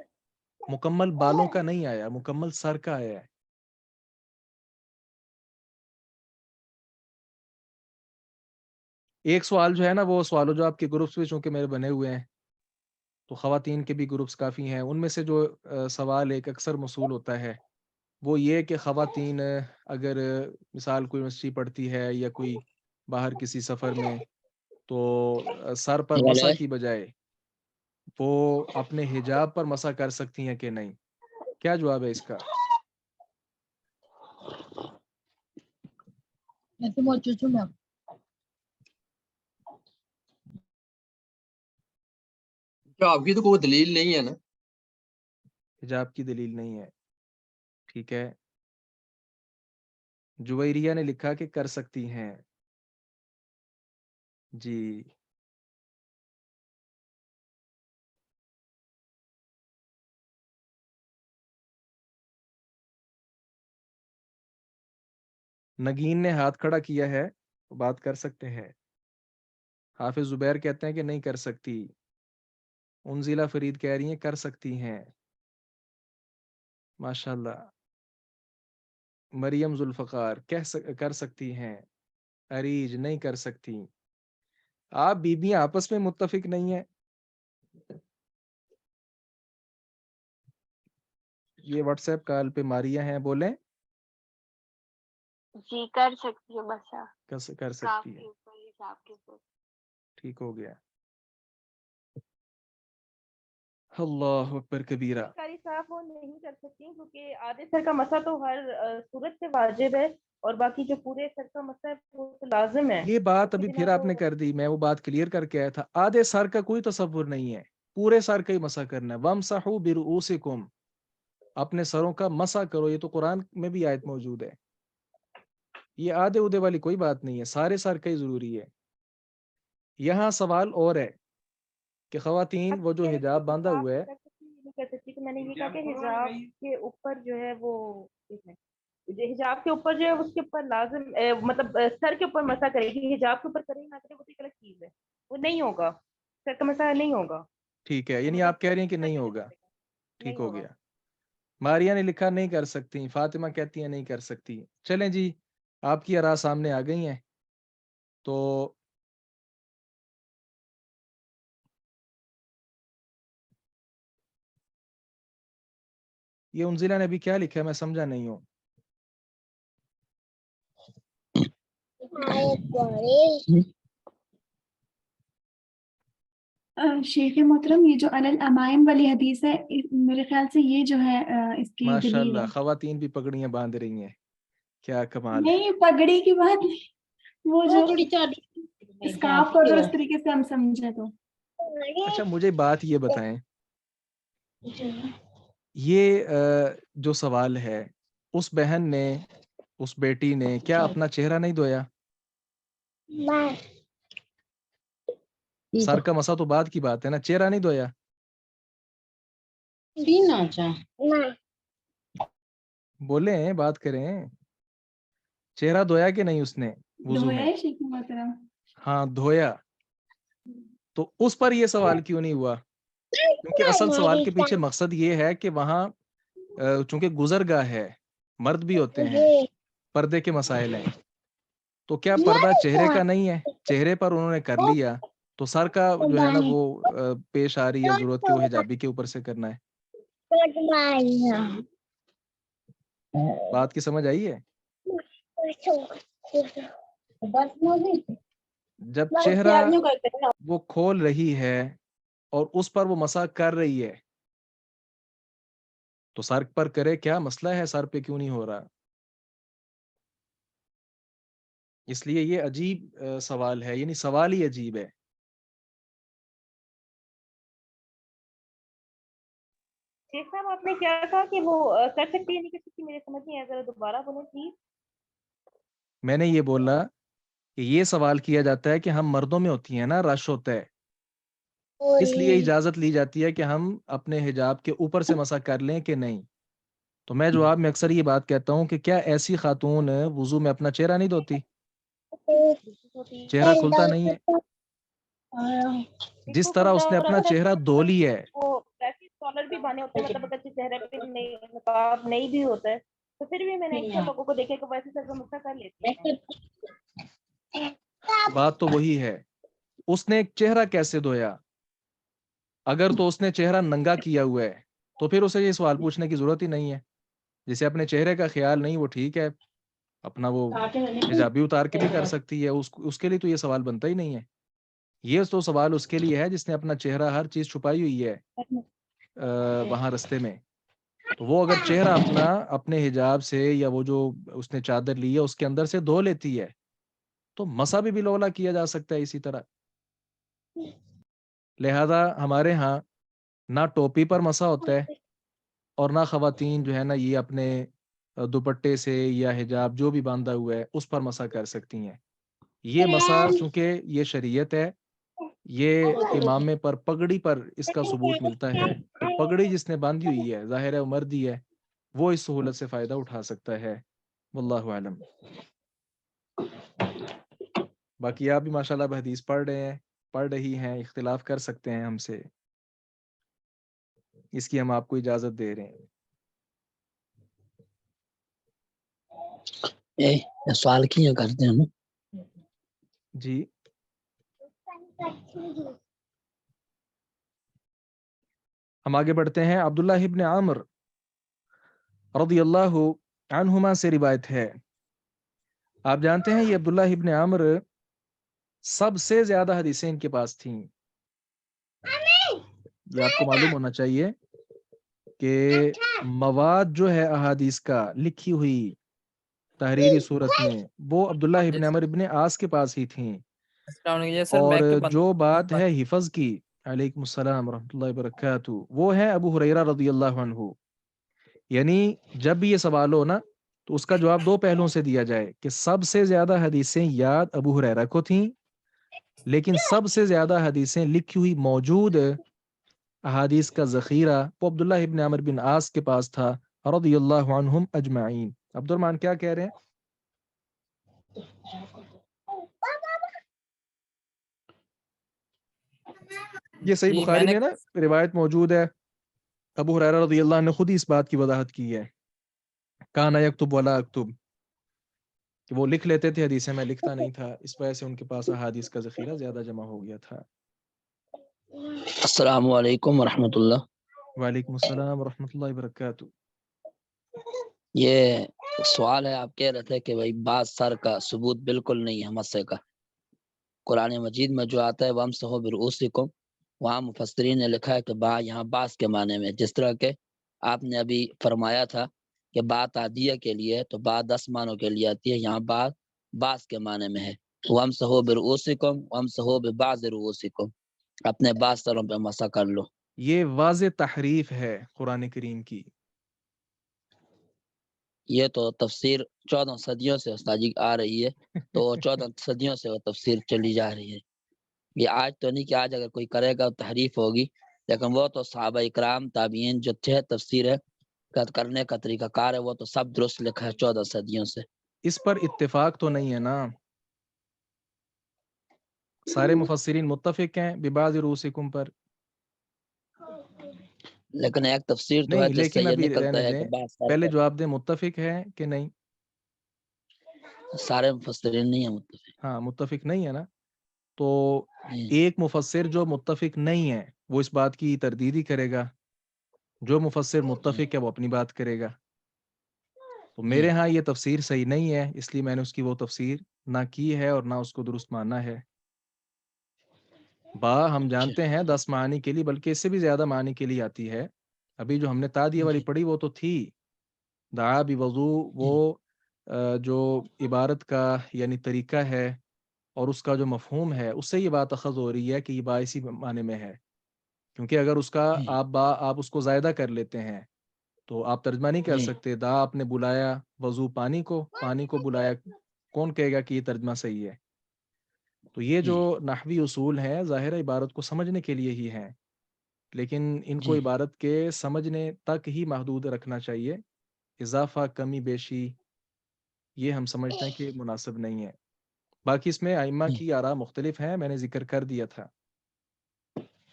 مکمل بالوں کا نہیں آیا، مکمل سر کا آیا ہے. ایک سوال جو ہے نا وہ سوال و جواب کے گروپس بھی چونکہ میرے بنے ہوئے ہیں، تو خواتین کے بھی گروپس کافی ہیں، ان میں سے جو سوال ایک اکثر موصول ہوتا ہے وہ یہ کہ خواتین اگر مثال کوئی یونیورسٹی پڑھتی ہے یا کوئی باہر کسی سفر میں، تو سر پر مسح کی بجائے وہ اپنے حجاب پر مسح کر سکتی ہیں کہ نہیں؟ کیا جواب ہے اس کا؟ آپ کی تو کوئی دلیل نہیں ہے نا. حجاب کی دلیل نہیں ہے، ٹھیک ہے. جویریہ نے لکھا کہ کر سکتی ہیں. جی نگین نے ہاتھ کھڑا کیا ہے، وہ بات کر سکتے ہیں. حافظ زبیر کہتے ہیں کہ نہیں کر سکتی. انزلہ فرید کہہ رہی ہیں کر سکتی ہیں. ماشاءاللہ. مریم ذوالفقار کر سکتی ہیں. اریج نہیں کر سکتی. آپ بیویاں آپس میں متفق نہیں ہیں. یہ واٹس ایپ کال پہ ماریا ہیں, بولیں. جی کر سکتی ہوں مسا کر سکتی کافی ہے, اوپر حساب کے اوپر. ٹھیک ہو گیا. اللہ اکبر کبیرہ. قاری صاحب وہ نہیں کر سکتی کیونکہ آدھے سر کا مسا تو ہر صورت سے واجب ہے اور باقی جو پورے سر کا مسا ہے وہ تو لازم ہے. یہ بات اس کے ابھی بنا پھر آپ تو نے کر دی, میں وہ بات کلیئر کر کے آیا تھا. آدھے سر کا کوئی تصور نہیں ہے, پورے سر کا ہی مسح کرنا ہے. وَامْسَحُوا بِرُؤُوسِكُمْ, اپنے سروں کا مسح کرو. یہ تو قرآن میں بھی آیت موجود ہے. یہ آدھے اودے والی کوئی بات نہیں ہے, سارے سر کا ہی ضروری ہے. یہاں سوال اور ہے کہ خواتین وہ جو حجاب باندھا ہوا ہے, نہیں کر سکتی. تو میں نے یہ کہا کہ حجاب کے اوپر جو ہے وہ حجاب کے اوپر جو ہے اس کے اوپر لازم مطلب سر کے اوپر مسا کرے گی. حجاب کے اوپر کرے نہ کرے وہ تو ایک الگ چیز ہے, وہ نہیں ہوگا, سر کا مسا نہیں ہوگا. ٹھیک ہے, یعنی آپ کہہ رہی ہیں کہ نہیں ہوگا. ٹھیک ہو گیا. ماریا نے لکھا نہیں کر سکتی, فاطمہ کہتی ہیں نہیں کر سکتی. چلیں جی, آپ کی آراء سامنے آ گئی ہیں. تو یہ انزلہ نے ابھی کیا لکھا ہے, میں سمجھا نہیں ہوں. شیخ محترم, یہ جو علی الامائم والی حدیث ہے میرے خیال سے یہ جو ہے اس کی ماشاء دلیل اللہ, ہے. خواتین بھی پگڑیاں باندھ رہی ہیں, کیا کمال ہے. نہیں پگڑی کی بات نہیں, وہ جو اسکارف کو اگر اس طریقے سے ہم سمجھے تو. اچھا مجھے بات یہ بتائیں, یہ جو سوال ہے, اس بہن نے, اس بیٹی نے کیا اپنا چہرہ نہیں دھویا؟ سر کا مسا تو بعد کی بات ہے نا, چہرہ نہیں دھویا. بولیں, بات کریں. چہرہ دھویا کہ نہیں اس نے وضو دھویا میں؟ ہے شیخ محترم. ہاں دھویا. تو اس پر یہ سوال کیوں نہیں ہوا؟ کیونکہ اصل سوال کے پیچھے مقصد یہ ہے کہ وہاں چونکہ گزر گاہ ہے, مرد بھی ہوتے ہیں, پردے کے مسائل ہیں. تو کیا پردہ چہرے کا نہیں ہے؟ چہرے پر انہوں نے کر لیا, تو سر کا جو ہے نا وہ پیش آ رہی ہے ضرورت کہ وہ حجابی کے اوپر سے کرنا ہے. بات کی سمجھ آئی ہے؟ جب چہرہ وہ کھول رہی ہے اور اس پر وہ مسح کر رہی ہے تو سر پر کرے, کیا مسئلہ ہے, سر پہ کیوں نہیں ہو رہا؟ اس لیے یہ عجیب سوال ہے, یعنی سوال ہی عجیب ہے. شیخ صاحب آپ نے کیا کہا کہ وہ کر سکتی ہے نہیں کر سکتی, میرے سمجھ نہیں آیا, ذرا دوبارہ بولیں پلیز. میں نے یہ بولا کہ یہ سوال کیا جاتا ہے کہ ہم مردوں میں ہوتی ہیں نا, رش ہوتا ہے, اس لیے اجازت لی جاتی ہے کہ ہم اپنے حجاب کے اوپر سے مسح کر لیں کہ نہیں. تو میں جواب میں اکثر یہ بات کہتا ہوں کہ کیا ایسی خاتون وضو میں اپنا چہرہ نہیں دھوتی؟ چہرہ کھلتا نہیں ہے. جس طرح اس نے اپنا چہرہ دھو لیا ہے, وہ ویسے اسکالر بھی بنے ہوتے ہیں, مطلب اگر چہرے پہ نقاب نہیں بھی ہوتا ہے تو پھر بھی میں نے اکثر لوگوں کو دیکھا کہ ویسے سر کا مسا کر لیتے ہیں. بات تو وہی ہے, اس نے چہرہ کیسے دھویا؟ اگر تو اس نے چہرہ ننگا کیا ہوا ہے تو پھر اسے یہ سوال پوچھنے کی ضرورت ہی نہیں ہے. جسے اپنے چہرے کا خیال نہیں وہ ٹھیک ہے, اپنا وہ حجابی اتار کے بھی کر سکتی ہے, اس کے لیے تو یہ سوال بنتا ہی نہیں ہے. یہ تو سوال اس کے لیے ہے جس نے اپنا چہرہ ہر چیز چھپائی ہوئی ہے وہاں رستے میں. تو وہ اگر چہرہ اپنے حجاب سے یا وہ جو اس نے چادر لی ہے اس کے اندر سے دھو لیتی ہے تو مسا بھی بلولا کیا جا سکتا ہے اسی طرح. لہذا ہمارے ہاں نہ ٹوپی پر مسا ہوتا ہے اور نہ خواتین جو ہے نا یہ اپنے دوپٹے سے یا حجاب جو بھی باندھا ہوا ہے اس پر مسا کر سکتی ہیں. یہ مسا چونکہ یہ شریعت ہے, یہ امامے پر پگڑی پر اس کا ثبوت ملتا ہے. تو پگڑی جس نے باندھی ہوئی ہے ظاہر ہے مردی ہے, وہ اس سہولت سے فائدہ اٹھا سکتا ہے. واللہ اعلم. باقی آپ بھی ماشاءاللہ اب حدیث پڑھ رہی ہیں, اختلاف کر سکتے ہیں ہم سے, اس کی ہم آپ کو اجازت دے رہے ہیں. سوال کیا کرتے ہیں نا جی ہم آگے بڑھتے ہیں. عبداللہ ابن عامر رضی اللہ عنہما سے روایت ہے. آپ جانتے ہیں یہ عبداللہ ابن عمر سب سے زیادہ حدیثیں ان کے پاس تھیں. یہ آپ کو معلوم ہونا چاہیے کہ مواد جو ہے احادیث کا لکھی ہوئی تحریری صورت میں وہ عبداللہ ابن عمر ابن عاص کے پاس ہی تھیں. السلام علیکم سر، اور میک پہ جو بات ہے حفظ کی، علیکم السلام ورحمۃ اللہ وبرکاتہ، وہ ہے ابو ہریرہ رضی اللہ عنہ. یعنی جب بھی یہ سوال ہو نا تو اس کا جواب دو پہلوؤں سے دیا جائے کہ سب سے زیادہ حدیثیں یاد ابو ہریرہ کو تھیں، لیکن سب سے زیادہ حدیثیں لکھی ہوئی موجود احادیث کا ذخیرہ وہ عبداللہ ابن عمر بن عاص کے پاس تھا رضی اللہ عنہم اجمعین. عبد الرحمن کیا کہہ رہے ہیں؟ یہ صحیح جی بخاری میں نے میں نا روایت موجود ہے، ابو ہریرہ رضی اللہ عنہ نے خود ہی اس بات کی وضاحت کی ہے، کان یکتب ولا اکتب، کہ وہ لکھ لیتے تھے حدیثیں، میں لکھتا نہیں تھا، اس وجہ سے ان کے پاس احادیث کا ذخیرہ زیادہ جمع ہو گیا تھا. السلام علیکم ورحمۃ اللہ. وعلیکم السلام ورحمۃ اللہ وبرکاتہ. یہ سوال ہے، آپ کہہ رہے تھے کہ بھائی بعض سر کا ثبوت بالکل نہیں ہے مسے کا. قرآن مجید میں جو آتا ہے وَامْسَحُوا بِرُؤُوسِكُمْ، وہاں مفسرین نے لکھا ہے کہ با یہاں بعض کے معنی میں، جس طرح کہ آپ نے ابھی فرمایا تھا کہ بات عادیہ کے لیے تو بات 10 معنوں کے لیے آتی ہے، یہاں بات بعض کے معنی میں ہے. وَامْسَحُوا بِرُؤُوسِكُمْ وَامْسَحُوا بِبَعْضِ رُؤُوسِكُمْ، اپنے بعض سروں پہ مسح کر لو. یہ واضح تحریف ہے قرآن کریم کی. یہ تو تفسیر 14 صدیوں سے استاد جی آ رہی ہے، تو 14 صدیوں سے وہ تفسیر چلی جا رہی ہے. یہ آج تو نہیں کہ آج اگر کوئی کرے گا تحریف ہوگی، لیکن وہ تو صحابہ اکرام تابعین جو تھے تفسیر کرنے کا طریقہ کار ہے، وہ تو سب درست لکھا ہے 14 صدیوں سے. اس پر اتفاق تو نہیں ہے نا، سارے مفسرین متفق ہیں ببعض رؤوسکم پر. لیکن ایک تفسیر تو ہے نہیں، جس سے لیکن یہ ابھی نکلتا رہنے ہے دیں، کہ بعض سر پہلے پر جواب دیں متفق ہے کہ نہیں. سارے مفسرین نہیں ہیں متفق. ہاں متفق نہیں ہے نا، تو جی ایک مفسر جو متفق نہیں ہے وہ اس بات کی تردید ہی کرے گا، جو مفسر متفق ہے وہ اپنی بات کرے گا. تو جی میرے ہاں یہ تفسیر صحیح نہیں ہے، اس لیے میں نے اس کی وہ تفسیر نہ کی ہے اور نہ اس کو درست ماننا ہے. با ہم اچھا جانتے ہیں 10 معنی کے لیے، بلکہ اس سے بھی زیادہ معنی کے لیے آتی ہے. ابھی جو ہم نے تادیہ والی جی پڑھی وہ تو تھی دعا بوضو، وہ جو عبارت کا یعنی طریقہ ہے اور اس کا جو مفہوم ہے اس سے یہ بات اخذ ہو رہی ہے کہ یہ با اسی معنی میں ہے. کیونکہ اگر اس کا جی آپ اس کو زائدہ کر لیتے ہیں تو آپ ترجمہ نہیں کر جی سکتے. دا آپ نے بلایا وضو پانی کو بلایا، کون کہے گا کہ یہ ترجمہ صحیح ہے؟ تو یہ جو جی نحوی اصول ہیں ظاہر عبارت کو سمجھنے کے لیے ہی ہیں، لیکن ان کو جی عبارت کے سمجھنے تک ہی محدود رکھنا چاہیے. اضافہ، کمی بیشی، یہ ہم سمجھتے ہیں کہ مناسب نہیں ہے. باقی اس میں ائمہ جی کی آراء مختلف ہیں، میں نے ذکر کر دیا تھا.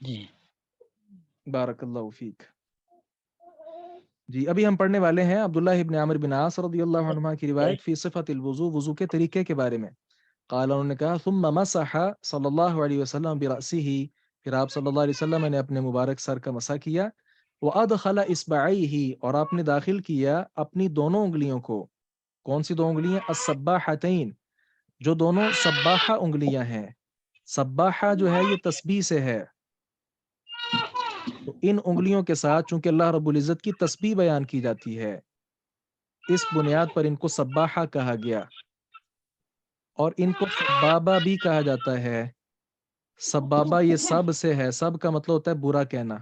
جی بارک اللہ فیک. جی ابھی ہم پڑھنے والے ہیں عبداللہ ابن عامر بن عاص رضی اللہ عنہما کی روایت فی صفت الوضو، وضو کے طریقے کے بارے میں. قال، انہوں نے کہا ثم مسح صلی اللہ علیہ وسلم برأسہ، پھر آپ صلی اللہ علیہ وسلم نے اپنے مبارک سر کا مسح کیا. وادخل اصبعیہ، اور آپ نے داخل کیا اپنی دونوں انگلیوں کو. کون سی دو انگلیاں؟ السباحتین، جو دونوں سباحہ انگلیاں ہیں. سباحہ جو ہے یہ تسبیح سے ہے، تو ان انگلیوں کے ساتھ چونکہ اللہ رب العزت کی تسبیح بیان کی جاتی ہے، اس بنیاد پر ان کو سباحہ کہا گیا. اور ان کو سبابہ بھی کہا جاتا ہے. سبابہ یہ سب سے ہے، سب کا مطلب ہوتا ہے برا کہنا،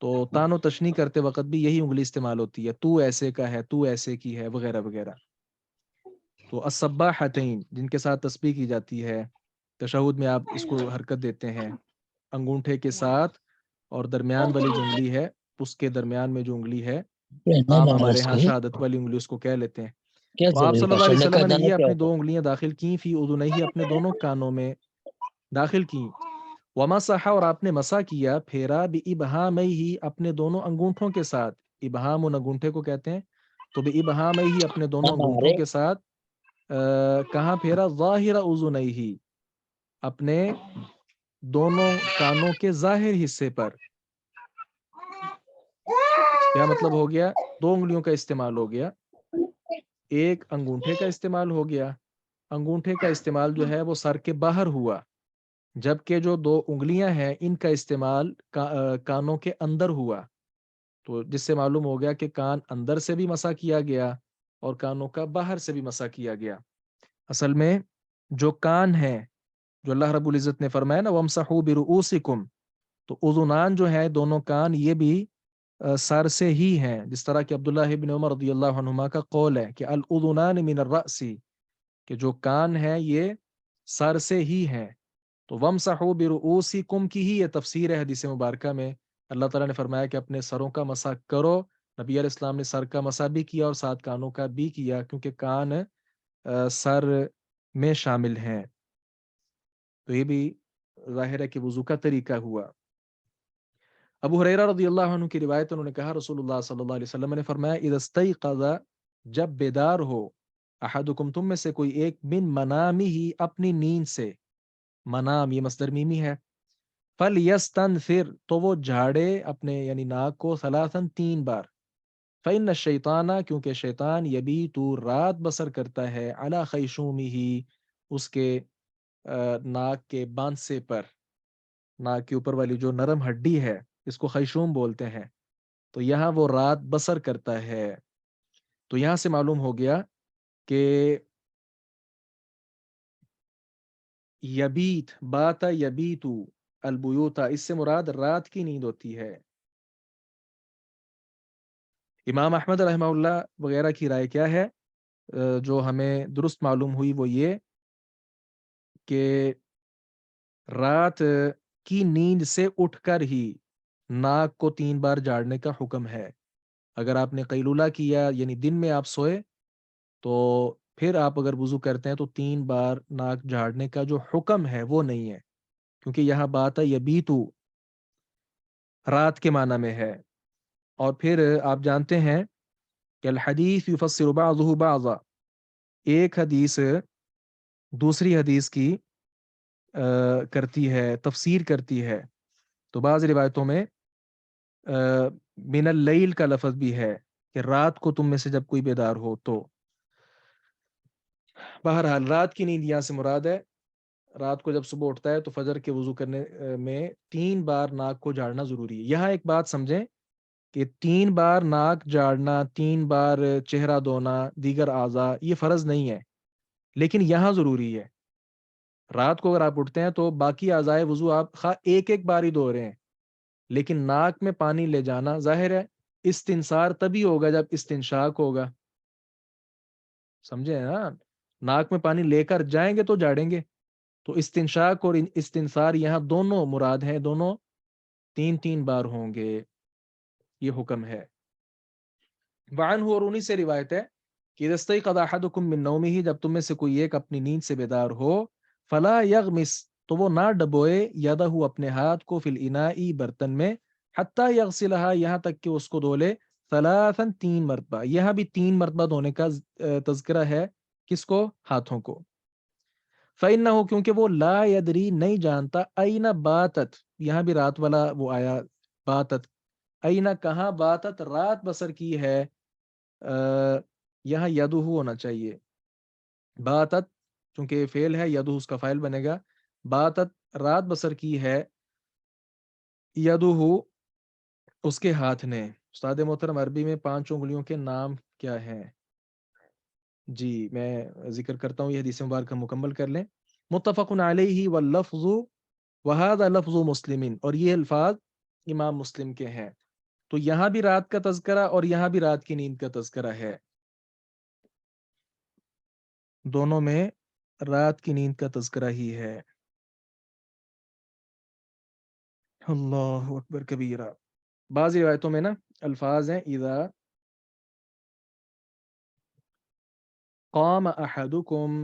تو تان و تشنیع کرتے وقت بھی یہی انگلی استعمال ہوتی ہے، تو ایسے کا ہے، تو ایسے کی ہے، وغیرہ وغیرہ. تو السباحتین جن کے ساتھ تسبیح کی جاتی ہے، تشہد میں آپ اس کو حرکت دیتے ہیں انگوٹھے کے ساتھ، اور درمیان والی جو انگلی ہے اس کے درمیان میں جو انگلی ہے، عام ہمارے ہاں شہادت والی انگلی اس کو کہہ لیتے ہیں. تو آپ صلی اللہ علیہ وسلم نے یہ اپنی دو انگلیاں داخل کی فی اذنیہ، اپنے دونوں کانوں میں داخل کی. ومسح، اور آپ نے مسح کیا، پھیرا بابہامہ، اپنے دونوں انگوٹھوں کے ساتھ. ابہام ان انگوٹھے کو کہتے ہیں. تو بابہامہ، اپنے دونوں انگوٹھوں کے ساتھ. کہاں پھیرا؟ ظاہر اذنیہ، اپنے دونوں کانوں کے ظاہر حصے پر. کیا مطلب ہو گیا؟ 2 انگلیوں کا استعمال ہو گیا، ایک انگوٹھے کا استعمال ہو گیا. انگوٹھے کا استعمال جو ہے وہ سر کے باہر ہوا، جبکہ جو 2 انگلیاں ہیں ان کا استعمال کانوں کے اندر ہوا. تو جس سے معلوم ہو گیا کہ کان اندر سے بھی مسح کیا گیا اور کانوں کا باہر سے بھی مسح کیا گیا. اصل میں جو کان ہے، جو اللہ رب العزت نے فرمایا نا وَامْسَحُوا بِرُؤُوسِكُمْ، تو اذنان جو ہیں دونوں کان یہ بھی سر سے ہی ہیں، جس طرح کہ عبداللہ ابن عمر رضی اللہ عنہما کا قول ہے کہ الاذنان من الرأس، کہ جو کان ہے یہ سر سے ہی ہیں. تو وَامْسَحُوا بِرُؤُوسِكُمْ کی ہی یہ تفسیر ہے حدیث مبارکہ میں. اللہ تعالیٰ نے فرمایا کہ اپنے سروں کا مسح کرو. نبی علیہ السلام نے سر کا مسح بھی کیا اور ساتھ کانوں کا بھی کیا، کیونکہ کان سر میں شامل ہیں. تو یہ بھی ظاہر ہے کہ وضو کا طریقہ ہوا. ابو ہریرہ رضی اللہ عنہ کی روایت، انہوں نے کہا رسول اللہ صلی اللہ علیہ وسلم نے فرمایا اذا استيقظ، جب بیدار ہو، احدکم تم میں سے کوئی ایک، من منامہ اپنی نیند سے، منام یہ مصدر میمی ہے، فلیستنثر تو وہ جھاڑے اپنے یعنی ناک کو، ثلاثاً 3 بار، فإن الشیطان کیونکہ شیطان یبیت رات بسر کرتا ہے، علی خیشومہ اس کے ناک کے بانسے پر، ناک کے اوپر والی جو نرم ہڈی ہے اس کو خیشوم بولتے ہیں، تو یہاں وہ رات بسر کرتا ہے. تو یہاں سے معلوم ہو گیا کہ یبیت، بات یبیتو البیوتا، اس سے مراد رات کی نیند ہوتی ہے. امام احمد رحمہ اللہ وغیرہ کی رائے کیا ہے؟ جو ہمیں درست معلوم ہوئی وہ یہ کہ رات کی نیند سے اٹھ کر ہی ناک کو 3 بار جھاڑنے کا حکم ہے. اگر آپ نے قیلولہ کیا یعنی دن میں آپ سوئے تو پھر آپ اگر وضو کرتے ہیں تو 3 بار ناک جھاڑنے کا جو حکم ہے وہ نہیں ہے، کیونکہ یہاں بات یبیتو رات کے معنی میں ہے. اور پھر آپ جانتے ہیں کہ الحدیث یفسر بعضہ بعضا، ایک حدیث دوسری حدیث کی کرتی ہے، تفسیر کرتی ہے. تو بعض روایتوں میں من اللیل کا لفظ بھی ہے کہ رات کو تم میں سے جب کوئی بیدار ہو تو. بہرحال رات کی نیند یہاں سے مراد ہے. رات کو جب صبح اٹھتا ہے تو فجر کے وضو کرنے میں 3 بار ناک کو جھاڑنا ضروری ہے. یہاں ایک بات سمجھیں کہ 3 بار ناک جھاڑنا، 3 بار چہرہ دھونا، دیگر اعضاء یہ فرض نہیں ہے، لیکن یہاں ضروری ہے. رات کو اگر آپ اٹھتے ہیں تو باقی اعضائے وضو آپ ایک بار ہی دھو رہے ہیں، لیکن ناک میں پانی لے جانا ظاہر ہے استنصار تبھی ہوگا جب استنشاق ہوگا. سمجھے نا؟ ناک میں پانی لے کر جائیں گے تو جھاڑیں گے. تو استنشاق اور استنصار یہاں دونوں مراد ہیں، دونوں 3 بار ہوں گے، یہ حکم ہے. وعنہ، اور انہی سے روایت ہے کہ اذا استيقظ احدكم من نومه، جب تم میں سے کوئی ایک اپنی نیند سے بیدار ہو، فلا یغمس تو وہ نہ ڈبوئے، یدہ اپنے ہاتھ کو، فی الاناء برتن میں، حتی یغسلها یہاں تک کہ اس کو دھو لے، ثلاثا 3 مرتبہ. یہاں بھی 3 مرتبہ دھونے کا تذکرہ ہے. کس کو؟ ہاتھوں کو. فإنه کیونکہ وہ لا یدری نہیں جانتا، این باتت یہاں بھی رات والا وہ آیا، باتت این کہاں، باتت رات بسر کی ہے، یہاں یدہ ہونا چاہیے. باتت چونکہ فعل ہے، یدہ اس کا فاعل بنے گا. باتت رات بسر کی ہے، یدہ اس کے ہاتھ نے. استاد محترم عربی میں 5 انگلیوں کے نام کیا ہیں؟ جی میں ذکر کرتا ہوں، یہ حدیث مبارکہ مکمل کر لیں. متفق علیہ واللفظ وہذا لفظ مسلم، اور یہ الفاظ امام مسلم کے ہیں. تو یہاں بھی رات کا تذکرہ اور یہاں بھی رات کی نیند کا تذکرہ ہے، دونوں میں رات کی نیند کا تذکرہ ہی ہے. اللہ اکبر کبیرہ. بعض روایتوں میں نا الفاظ ہیں اذا قام احدکم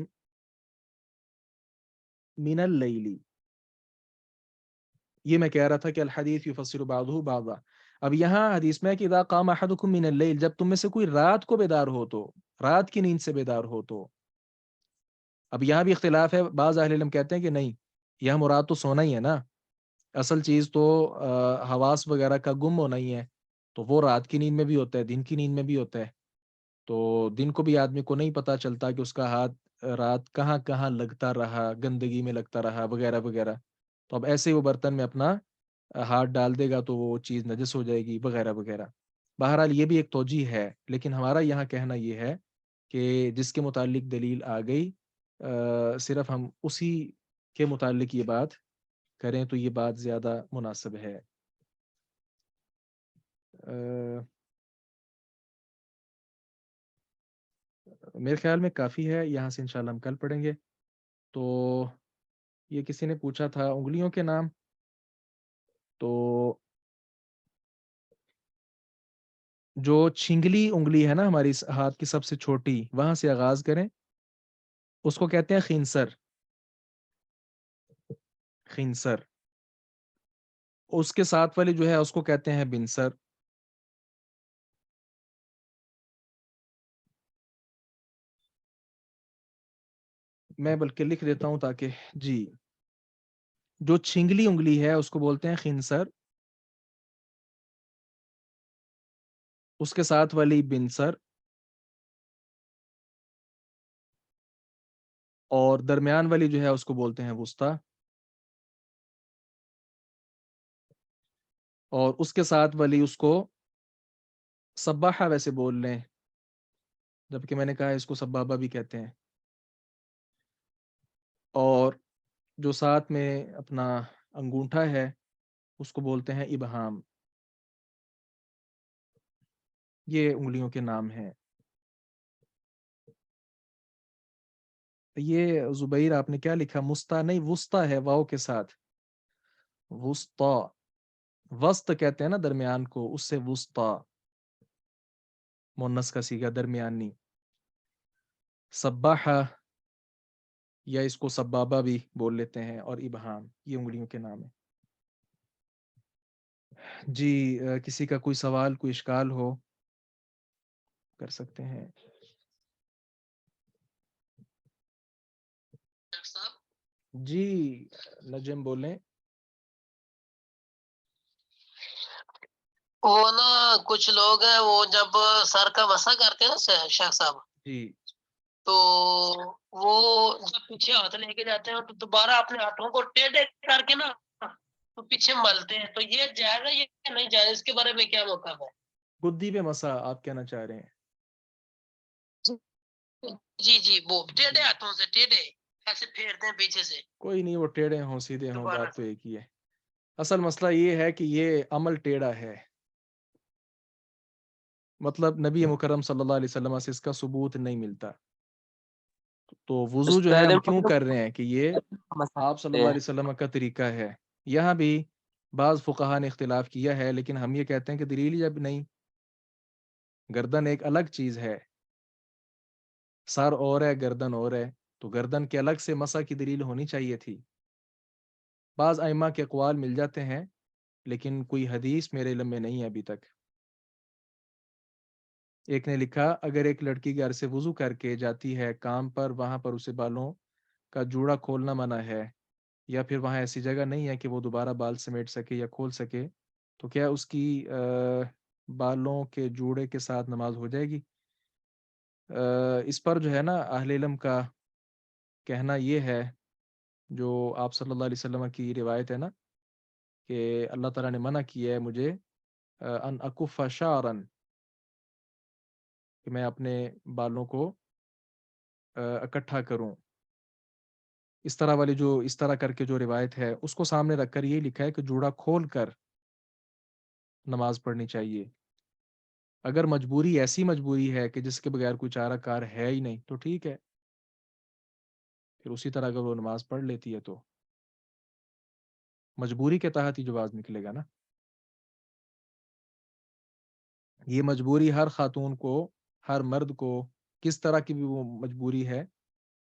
من اللیل، یہ میں کہہ رہا تھا کہ الحدیث یفسر بعضہ بعضا. اب یہاں حدیث میں ہے کہ اذا قام احدکم من اللیل، جب تم میں سے کوئی رات کو بیدار ہو تو، رات کی نیند سے بیدار ہو تو. اب یہاں بھی اختلاف ہے، بعض اہل علم کہتے ہیں کہ نہیں، یہاں مراد تو سونا ہی ہے نا، اصل چیز تو حواس وغیرہ کا گم ہونا ہی ہے. تو وہ رات کی نیند میں بھی ہوتا ہے، دن کی نیند میں بھی ہوتا ہے. تو دن کو بھی آدمی کو نہیں پتا چلتا کہ اس کا ہاتھ رات کہاں کہاں لگتا رہا، گندگی میں لگتا رہا وغیرہ وغیرہ. تو اب ایسے ہی وہ برتن میں اپنا ہاتھ ڈال دے گا تو وہ چیز نجس ہو جائے گی وغیرہ وغیرہ. بہرحال یہ بھی ایک توجیہ ہے، لیکن ہمارا یہاں کہنا یہ ہے کہ جس کے متعلق دلیل آ گئی صرف ہم اسی کے متعلق یہ بات کریں تو یہ بات زیادہ مناسب ہے. میرے خیال میں کافی ہے، یہاں سے انشاءاللہ ہم کل پڑھیں گے. تو یہ کسی نے پوچھا تھا انگلیوں کے نام، تو جو چھنگلی انگلی ہے نا ہماری اس ہاتھ کی سب سے چھوٹی، وہاں سے آغاز کریں، اس کو کہتے ہیں خنصر. خنصر. اس کے ساتھ والی جو ہے اس کو کہتے ہیں بنصر. میں بلکہ لکھ دیتا ہوں تاکہ جی، جو چھنگلی انگلی ہے اس کو بولتے ہیں خنصر، اس کے ساتھ والی بنصر، اور درمیان والی جو ہے اس کو بولتے ہیں وسطی، اور اس کے ساتھ والی اس کو سباحہ ویسے بول لیں، جبکہ میں نے کہا اس کو سبابہ بھی کہتے ہیں. اور جو ساتھ میں اپنا انگوٹھا ہے اس کو بولتے ہیں ابہام. یہ انگلیوں کے نام ہیں. یہ زبیر آپ نے کیا لکھا؟ مستا نہیں، وسطی ہے واو کے ساتھ. وسطی، وسط کہتے ہیں نا درمیان کو، اس سے وسطی مونس کا صیغہ درمیانی. سباحہ یا اس کو سبابہ بھی بول لیتے ہیں، اور ابہام، یہ انگلیوں کے نام ہیں. جی کسی کا کوئی سوال، کوئی اشکال ہو کر سکتے ہیں. ڈاکٹر صاحب جی نجم بولیں. وہ نا کچھ لوگ ہیں وہ جب سر کا مسا کرتے ہیں نا شیخ صاحب، جی تو وہ جب پیچھے ہاتھ لے کے جاتے ہیں تو دوبارہ اپنے ہاتھوں کو ٹیڑھے کر کے نا تو پیچھے ملتے ہیں، تو یہ جائز ہے یہ نہیں جائز، اس کے بارے میں کیا موقف ہے؟ گدی پہ مسا آپ کہنا چاہ رہے ہیں؟ جی جی، وہ ٹیڑھے ہاتھوں سے ٹیڑھے ایسے پھیرتے ہیں پیچھے سے. کوئی نہیں، وہ ٹیڑھے ہوں سیدھے ہوں، دوبارہ بات تو ایک ہی ہے. اصل مسئلہ یہ ہے کہ یہ عمل ٹیڑھا ہے، مطلب نبی مکرم صلی اللہ علیہ وسلم سے اس کا ثبوت نہیں ملتا. تو وضو جو ہے ہم کیوں کر رہے ہیں کہ یہ آپ صلی اللہ علیہ وسلم کا طریقہ ہے. یہاں بھی بعض فقہا نے اختلاف کیا ہے، لیکن ہم یہ کہتے ہیں کہ دلیل جب نہیں، گردن ایک الگ چیز ہے، سر اور ہے گردن اور ہے، تو گردن کے الگ سے مسح کی دلیل ہونی چاہیے تھی. بعض ائمہ کے اقوال مل جاتے ہیں، لیکن کوئی حدیث میرے علم میں نہیں ہے ابھی تک. ایک نے لکھا اگر ایک لڑکی گھر سے وضو کر کے جاتی ہے کام پر، وہاں پر اسے بالوں کا جوڑا کھولنا منع ہے، یا پھر وہاں ایسی جگہ نہیں ہے کہ وہ دوبارہ بال سمیٹ سکے یا کھول سکے، تو کیا اس کی بالوں کے جوڑے کے ساتھ نماز ہو جائے گی؟ اس پر جو ہے نا اہل علم کا کہنا یہ ہے، جو آپ صلی اللہ علیہ وسلم کی روایت ہے نا کہ اللہ تعالیٰ نے منع کیا ہے مجھے ان اکف شعرن، کہ میں اپنے بالوں کو اکٹھا کروں. اس طرح والی جو اس طرح کر کے جو روایت ہے اس کو سامنے رکھ کر یہ لکھا ہے کہ جوڑا کھول کر نماز پڑھنی چاہیے. اگر مجبوری ایسی مجبوری ہے کہ جس کے بغیر کوئی چارہ کار ہے ہی نہیں تو ٹھیک ہے، پھر اسی طرح اگر وہ نماز پڑھ لیتی ہے تو مجبوری کے تحت ہی جواز نکلے گا نا. یہ مجبوری ہر خاتون کو، ہر مرد کو، کس طرح کی بھی وہ مجبوری ہے،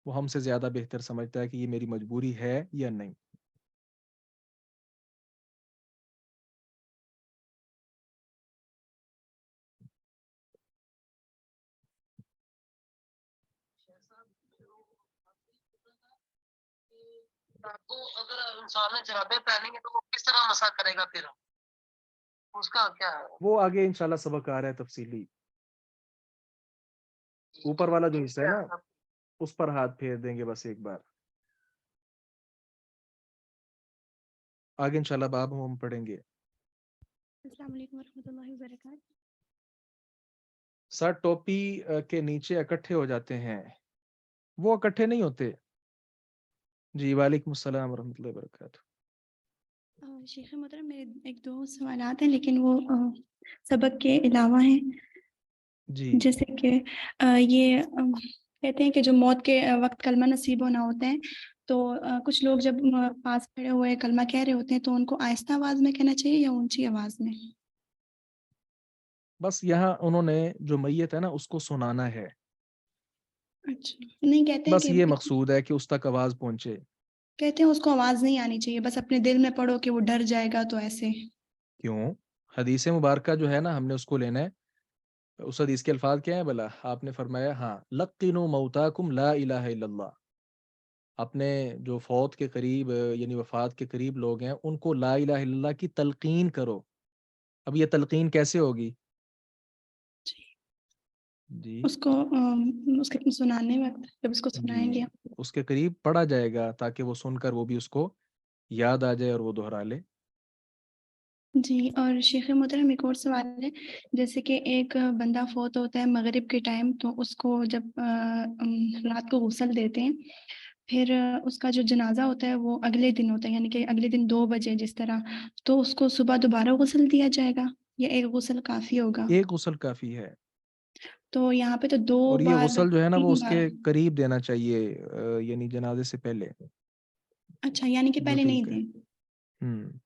وہ ہم سے زیادہ بہتر سمجھتا ہے کہ یہ میری مجبوری ہے یا نہیں. تو اگر انسان نے جرابیں پہنی ہے تو وہ کس طرح مسا کرے گا پھر؟ اس کا کیا ہے؟ وہ آگے انشاءاللہ سبق آ رہا ہے تفصیلی. اوپر والا جو حصہ ہے نا اس پر ہاتھ پھیر دیں گے بس ایک بار. آگے انشاءاللہ باب ہم پڑھیں گے. السلام علیکم ورحمۃ اللہ وبرکاتہ. سر ٹوپی کے نیچے اکٹھے ہو جاتے ہیں، وہ اکٹھے نہیں ہوتے. جی وعلیکم السلام ورحمۃ اللہ وبرکاتہ. شیخ محترم میرے ایک دو سوالات ہیں لیکن وہ سبق کے علاوہ ہیں. جی جیسے کہ یہ کہتے ہیں کہ جو موت کے وقت کلمہ نصیب ہونا ہوتا ہے تو کچھ لوگ جب پاس کھڑے ہوئے کلمہ کہہ رہے ہوتے ہیں تو ان کو آہستہ آواز میں کہنا چاہیے یا اونچی آواز میں؟ بس یہاں انہوں نے جو میت ہے نا اس کو سنانا ہے، اچھا نہیں کہتے ہیں بس یہ مقصود ہے کہ اس تک آواز پہنچے. کہتے ہیں اس کو آواز نہیں آنی چاہیے، بس اپنے دل میں پڑھو کہ وہ ڈر جائے گا تو ایسے. کیوں؟ حدیث مبارکہ جو ہے نا ہم نے اس کو لینا ہے. اس حدیث کے الفاظ کیا ہیں بلا؟ آپ نے فرمایا ہاں لقنوا موتاکم لا الہ الا اللہ. اپنے جو فوت کے قریب یعنی وفات کے قریب لوگ ہیں ان کو لا الہ الا اللہ کی تلقین کرو. اب یہ تلقین کیسے ہوگی؟ جی اس کو اس کے سنانے وقت جب اس کو سنائیں جی گے. اس کے قریب پڑھا جائے گا تاکہ وہ سن کر وہ بھی اس کو یاد آ جائے اور وہ دہرا لے. جی اور شیخ محترم ایک اور سوال ہے، جیسے کہ ایک بندہ فوت ہوتا ہے مغرب کے ٹائم تو اس کو جب رات کو غسل دیتے ہیں پھر اس کا جو جنازہ ہوتا ہے وہ اگلے دن ہوتا ہے یعنی کہ اگلے دن 2 بجے جس طرح، تو اس کو صبح دوبارہ غسل دیا جائے گا یا ایک غسل کافی ہوگا؟ ایک غسل کافی ہے. تو یہاں پہ تو 2 اور یہ بار غسل جو ہے نا وہ 3 اس بار. کے قریب دینا چاہیے یعنی جنازے سے پہلے. اچھا یعنی کہ جو پہلے نہیں ٹھیک ہے. دیں.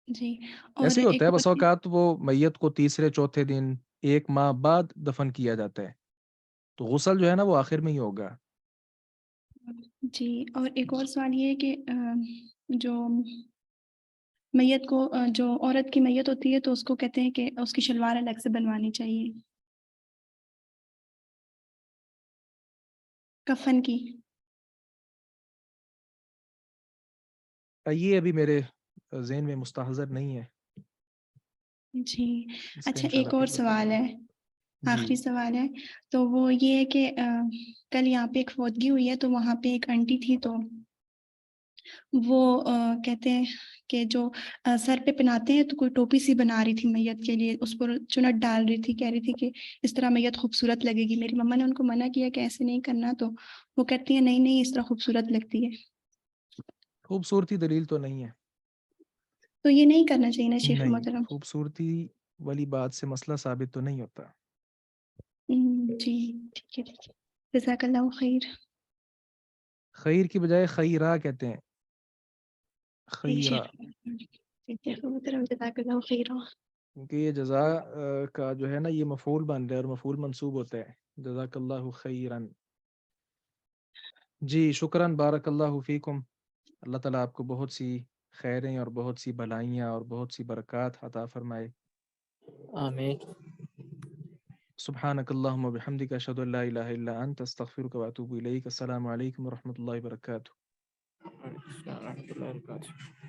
جی اور ایسے ہی ہوتا ایک ہے اور بس اوقات وہ میت کو تیسرے چوتھے دن 1 ماہ بعد دفن کیا جاتا ہے تو غسل جو ہے نا وہ آخر میں ہی ہوگا. جی اور ایک اور سوال یہ ہے کہ جو میت کو جو عورت کی میت ہوتی ہے تو اس کو کہتے ہیں کہ اس کی شلوار الگ سے بنوانی چاہیے کفن کی. یہ ابھی میرے ذہن میں مستحضر نہیں ہے. جی اس کا اچھا انشاءاللہ ایک اور پھر بتاؤں سوال گا. ہے، جی آخری سوال ہے. تو وہ یہ ہے کہ کل یہاں پہ ایک فوتگی ہوئی ہے تو وہاں پہ ایک آنٹی تھی تو وہ کہتے ہیں کہ جو سر پہ پہناتے ہیں تو کوئی ٹوپی سی بنا رہی تھی میت کے لیے، اس پر چنٹ ڈال رہی تھی، کہہ رہی تھی کہ اس طرح میت خوبصورت لگے گی. میری مما نے ان کو منع کیا کہ ایسے نہیں کرنا تو وہ کہتی ہیں نہیں نہیں اس طرح خوبصورت لگتی ہے. خوبصورتی دلیل تو نہیں ہے. تو یہ نہیں کرنا چاہیے نا شیخ نہیں محترم؟ خوبصورتی والی بات سے مسئلہ ثابت تو نہیں ہوتا. جی ٹھیک ہے ٹھیک ہے جزاک اللہ خیر. خیر کی بجائے خیرہ کہتے ہیں. ٹھیک خیرہ ہے شیخ محترم جزاک اللہ خیر. کیونکہ یہ جزا کا جو ہے نا یہ مفعول بن رہا ہے اور مفعول منصوب ہوتا ہے. جزاک اللہ خیرن. جی شکراً بارک اللہ فیکم. اللہ تعالیٰ آپ کو بہت سی خیریں اور بہت سی بھلائیاں اور بہت سی برکات عطا فرمائے. آمین. سبحانک اللہم وبحمدک اشہد ان لا الہ الا انت استغفرک واتوب الیک. السلام علیکم ورحمۃ اللہ وبرکاتہ. السلام ورحمۃ اللہ وبرکاتہ.